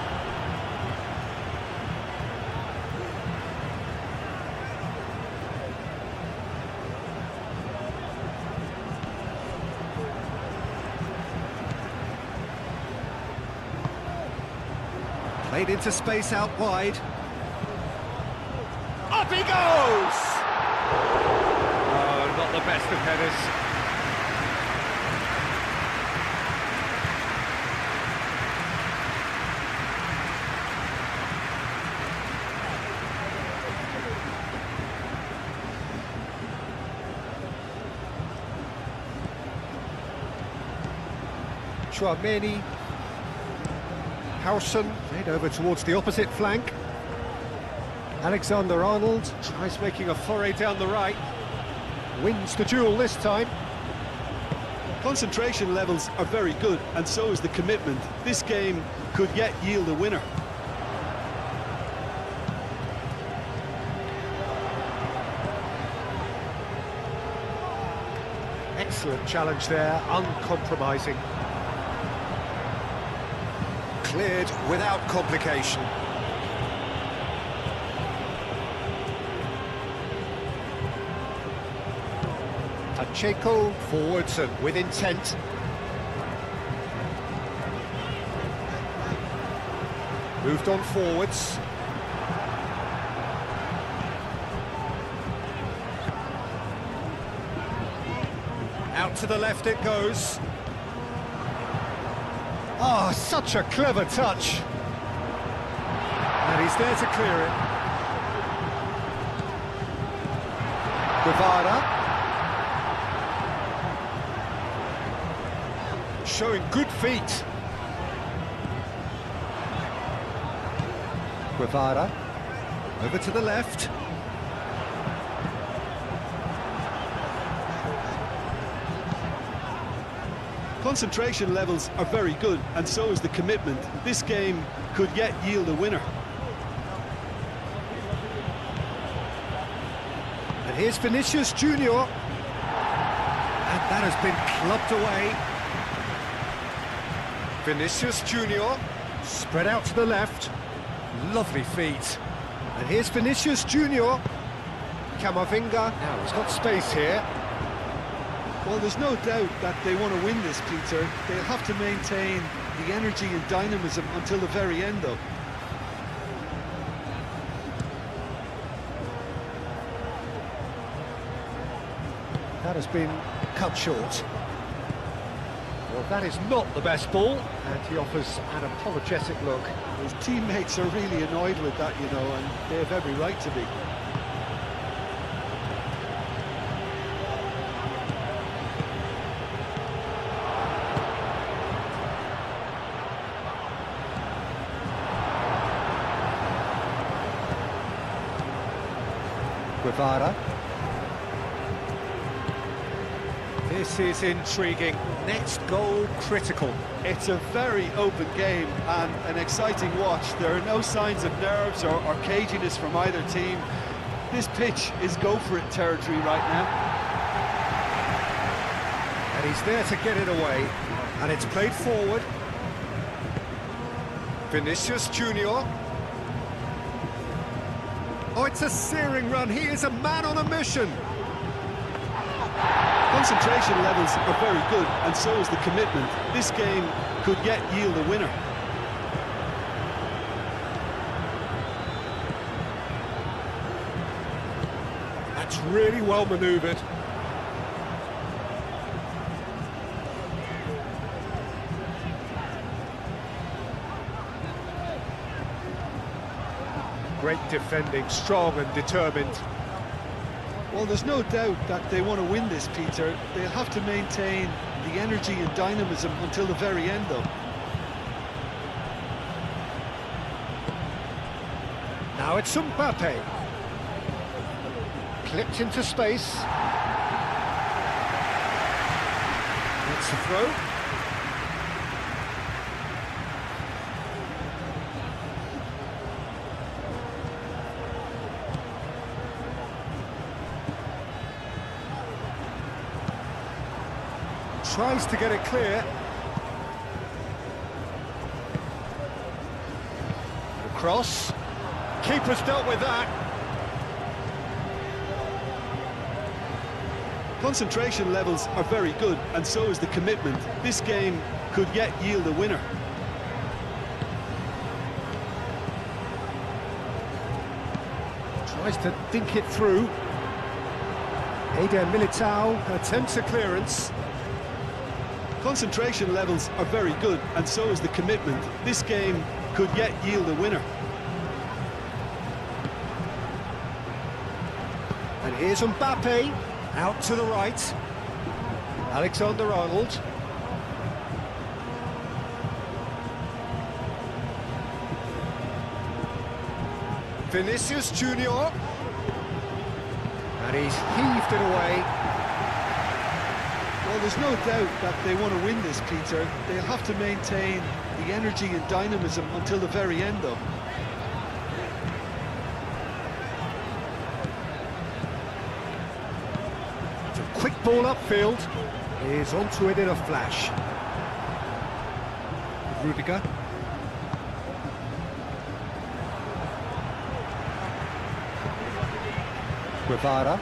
Played into space out wide. Up he goes! Oh, not the best of headers. Chouameni. Howson, played over towards the opposite flank. Alexander-Arnold tries making a foray down the right. Wins the duel this time. Concentration levels are very good, and so is the commitment. This game could yet yield a winner. Excellent challenge there, uncompromising. Cleared without complication. Pacheco forwards and with intent. Moved on forwards. Out to the left it goes. Oh, such a clever touch. And he's there to clear it. Guevara. Showing good feet. Guevara. Over to the left. Concentration levels are very good, and so is the commitment. This game could yet yield a winner. And here's Vinicius Junior. And that has been clubbed away. Vinicius Junior, spread out to the left. Lovely feet. And here's Vinicius Junior. Camavinga. Now he's got space here. Well, there's no doubt that they want to win this, Peter. They'll have to maintain the energy and dynamism until the very end, though. That has been cut short. Well, that is not the best ball, and he offers an apologetic look. His teammates are really annoyed with that, you know, and they have every right to be. Guevara. This is intriguing. Next goal critical. It's a very open game and an exciting watch. There are no signs of nerves or caginess from either team. This pitch is go-for-it territory right now. And he's there to get it away. And it's played forward. Vinicius Junior. Oh, it's a searing run. He is a man on a mission. Concentration levels are very good, and so is the commitment. This game could yet yield a winner. That's really well manoeuvred. Great defending, strong and determined. Well, there's no doubt that they want to win this, Peter. They'll have to maintain the energy and dynamism until the very end, though. Now it's Mbappe. Clipped into space. That's the throw. Tries to get it clear. The cross. Keeper's dealt with that. Concentration levels are very good, and so is the commitment. This game could yet yield a winner. Tries to dink it through. Eder Militao attempts a clearance. Concentration levels are very good, and so is the commitment. This game could yet yield a winner. And here's Mbappe, out to the right. Alexander-Arnold. Vinicius Junior. And he's heaved it away. Well, there's no doubt that they want to win this, Peter. They'll have to maintain the energy and dynamism until the very end, though. It's a quick ball upfield. He's onto it in a flash. Rudiger. Guevara.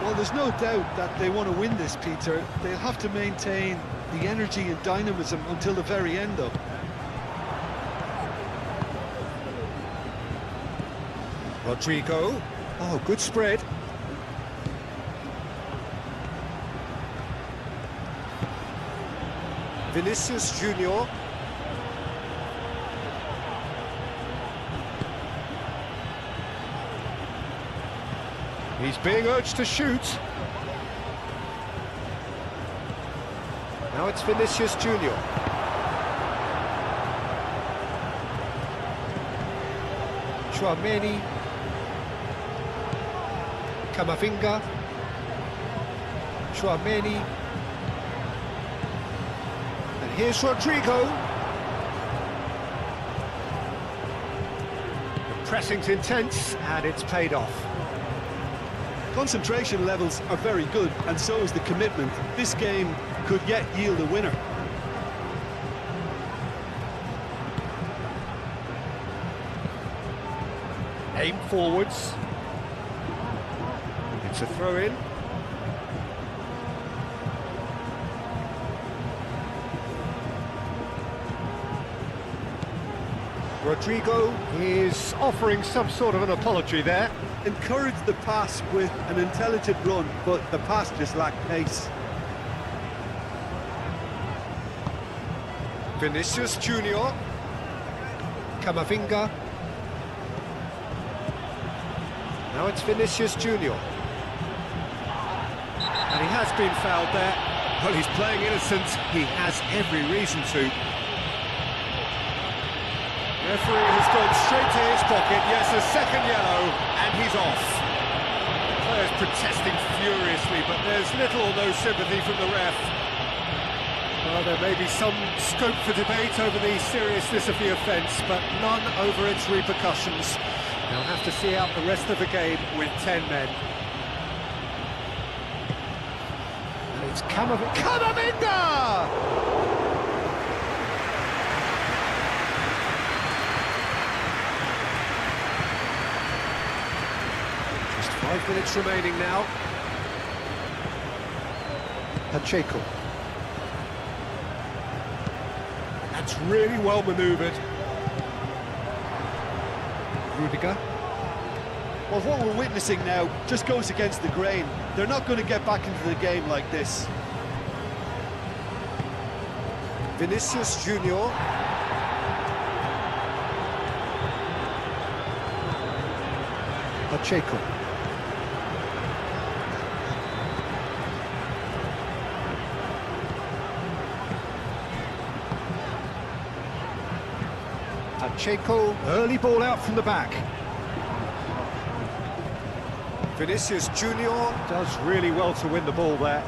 Well, there's no doubt that they want to win this, Peter. They'll have to maintain the energy and dynamism until the very end, though. Rodrigo. Oh, good spread. Vinicius Junior. He's being urged to shoot. Now it's Vinicius Junior. Chouameni. Camavinga. Chouameni. And here's Rodrigo. The pressing's intense and it's paid off. Concentration levels are very good, and so is the commitment. This game could yet yield a winner. Aim forwards. It's a throw-in. Rodrigo is offering some sort of an apology there. Encouraged the pass with an intelligent run, but the pass just lacked pace. Vinicius Junior. Camavinga. Now it's Vinicius Junior. And he has been fouled there. Well, he's playing innocent. He has every reason to. Referee has gone straight to his pocket. Yes, a second yellow, and he's off. The player's protesting furiously, but there's little or no sympathy from the ref. Well, there may be some scope for debate over the seriousness of the offence, but none over its repercussions. They'll have to see out the rest of the game with 10 men. And it's Camavinga! Just 5 minutes remaining now. Pacheco. That's really well manoeuvred. Rudiger. Well, what we're witnessing now just goes against the grain. They're not going to get back into the game like this. Vinicius Junior. Pacheco. Pacheco, early ball out from the back. Vinicius Junior. Does really well to win the ball there.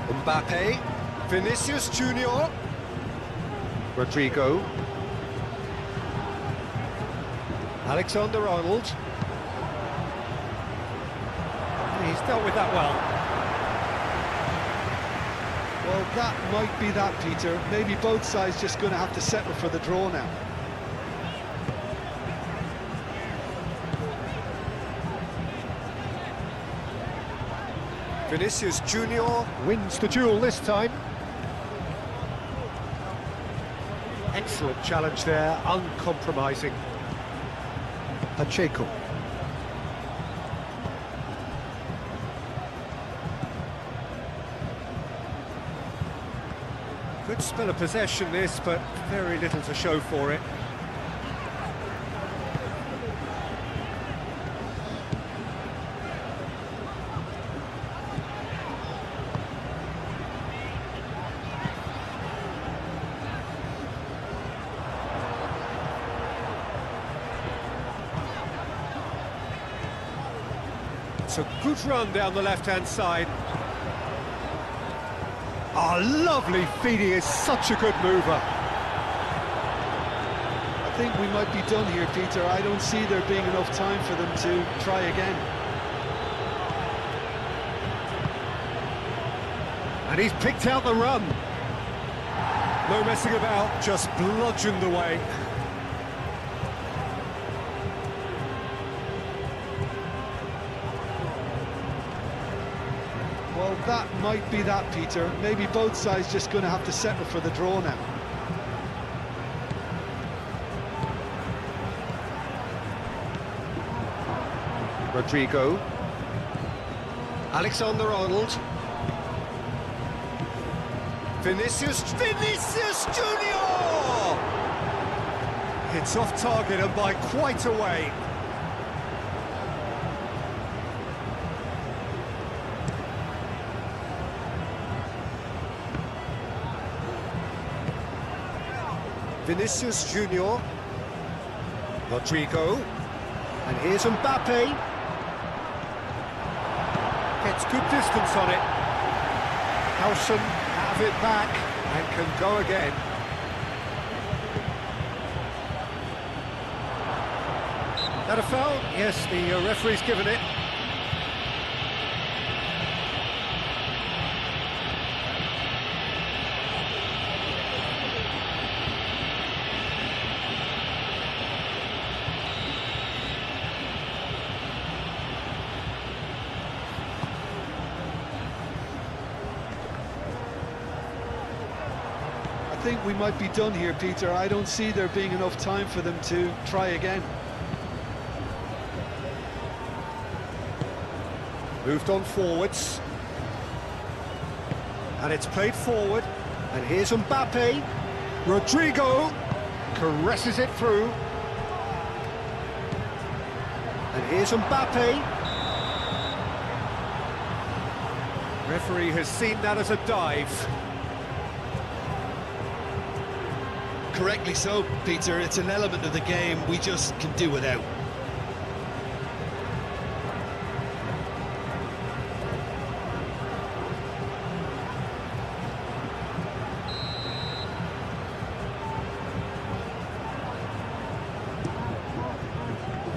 Mbappe. Vinicius Junior. Rodrigo. Alexander-Arnold. He's dealt with that well. Well, that might be that, Peter. Maybe both sides just going to have to settle for the draw now. Vinicius Junior Wins the duel this time. Excellent challenge there, uncompromising. Pacheco. Good spell of possession this, but very little to show for it. It's a good run down the left-hand side. Oh, lovely feed, he is such a good mover. I think we might be done here, Peter. I don't see there being enough time for them to try again. And he's picked out the run. No messing about, just bludgeoned away. Well, that might be that, Peter. Maybe both sides just going to have to settle for the draw now. Rodrigo. Alexander-Arnold. Vinicius Junior! It's off target and by quite a way. Vinicius Junior. Rodrigo. And here's Mbappe. Gets good distance on it. Howson have it back and can go again. That a foul? Yes, the referee's given it. I think we might be done here, Peter. I don't see there being enough time for them to try again. Moved on forwards. And it's played forward. And here's Mbappe. Rodrigo caresses it through. And here's Mbappe. Referee has seen that as a dive. Correctly so, Peter. It's an element of the game we just can do without.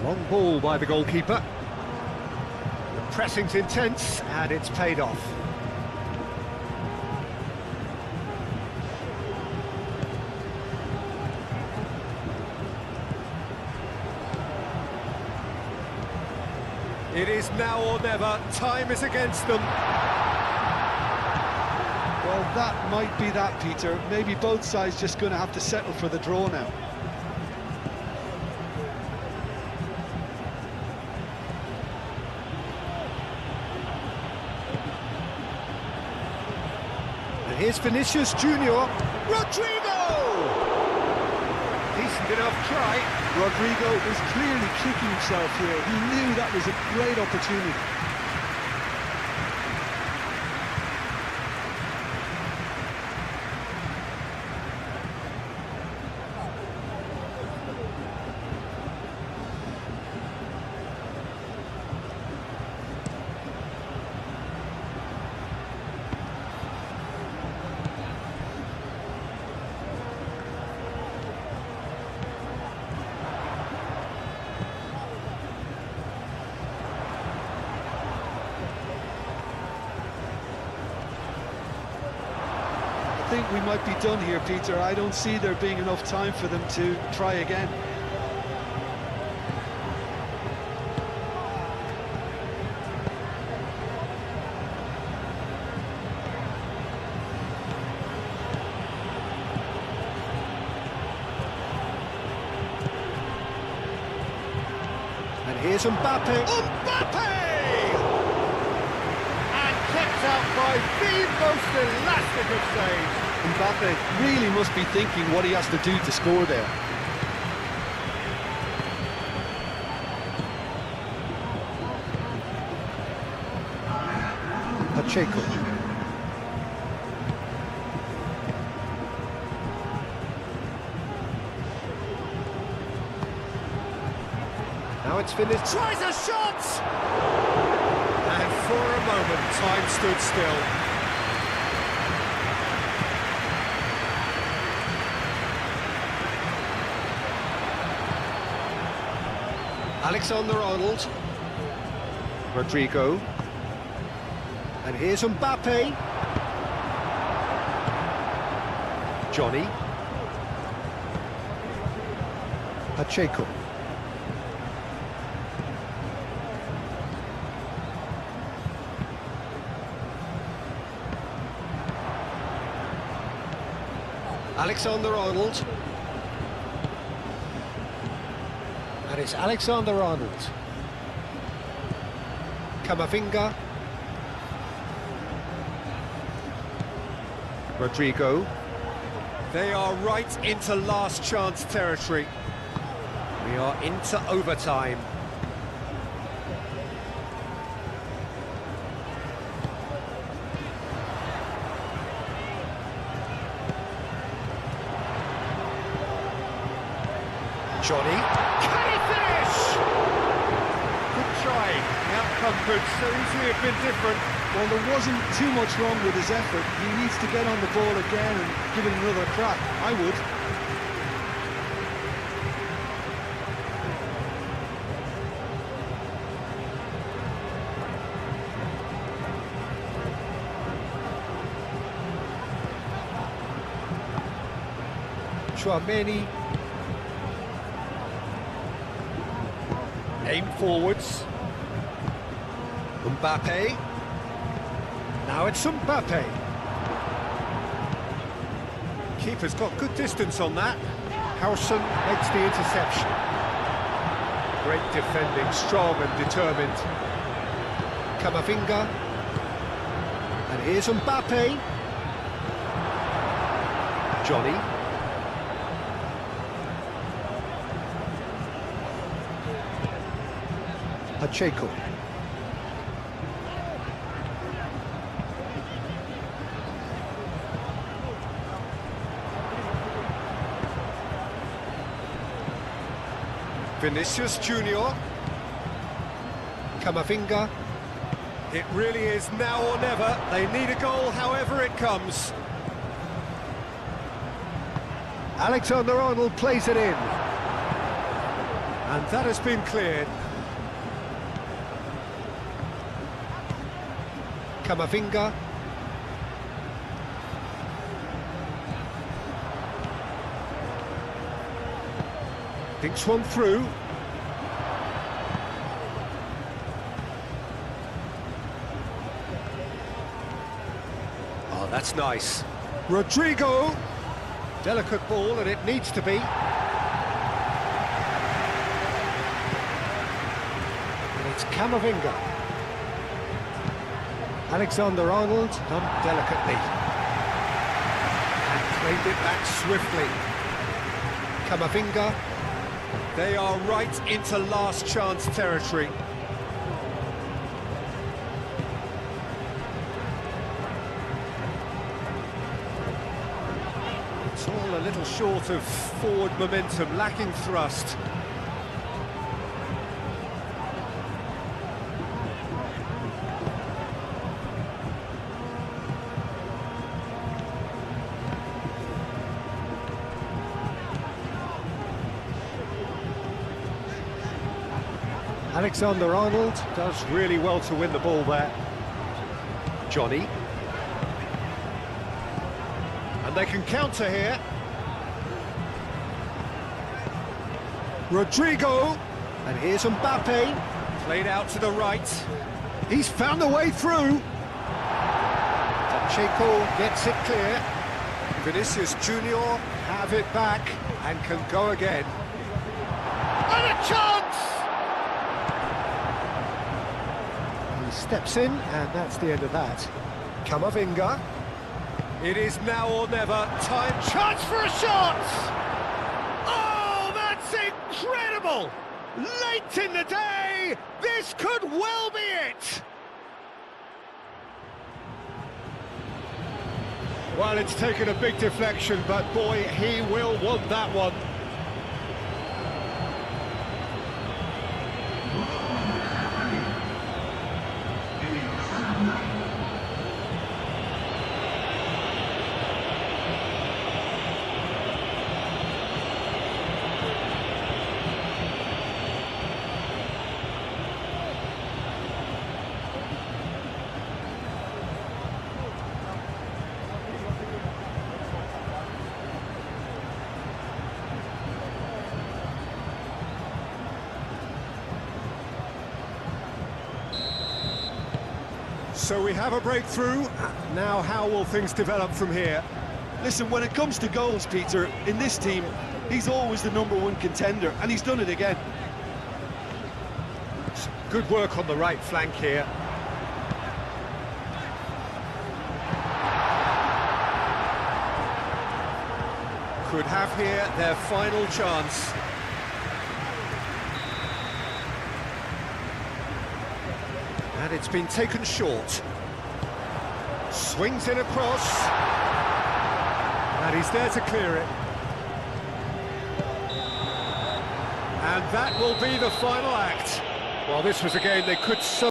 Long ball by the goalkeeper. The pressing's intense and it's paid off. It is now or never. Time is against them. Well, that might be that, Peter. Maybe both sides just going to have to settle for the draw now. And here's Vinicius Junior. Rodrigo! Decent enough try. Rodrigo was clearly kicking himself here. He knew that was a great opportunity. I think we might be done here, Peter. I don't see there being enough time for them to try again. And here's Mbappe. Mbappe! And kept out by the most elastic of saves. Mbappe really must be thinking what he has to do to score there. Pacheco. Now it's finished. Tries a shot! And for a moment, time stood still. Alexander-Arnold. Rodrigo. And here's Mbappe. Johnny. Pacheco. Alexander-Arnold. And it's Alexander-Arnold. Camavinga. Rodrigo. They are right into last chance territory. We are into overtime. Johnny. Can he finish? Good try. The outcome could so easily have been different. Well, there wasn't too much wrong with his effort. He needs to get on the ball again and give it another crack. I would. Chouameni. Aim forwards. Mbappe. Now it's Mbappe. Keeper's got good distance on that. Howson makes the interception. Great defending, strong and determined. Camavinga. And here's Mbappe. Johnny. Pacheco. Vinicius Junior. Camavinga. It really is now or never. They need a goal however it comes. Alexander-Arnold plays it in. And that has been cleared. Camavinga. Thinks one through. That's nice. Rodrigo. Delicate ball, and it needs to be. And it's Camavinga. Alexander-Arnold done delicately. And claimed it back swiftly. Camavinga. They are right into last chance territory. It's all a little short of forward momentum, lacking thrust. Alexander-Arnold does really well to win the ball there. Johnny. And they can counter here. Rodrigo. And here's Mbappe. Played out to the right. He's found the way through. Pacheco gets it clear. Vinicius Junior have it back and can go again. And a chance! He steps in, and that's the end of that. Camavinga. It is now or never. Time. Chance for a shot! Oh, that's incredible! Late in the day, this could well be it! Well, it's taken a big deflection, but boy, he will want that one. So we have a breakthrough. Now how will things develop from here? Listen, when it comes to goals, Peter, in this team, he's always the #1 contender, and he's done it again. Good work on the right flank here. Could have here their final chance. And it's been taken short. Swings in across. And he's there to clear it. And that will be the final act. Well, this was a game they could so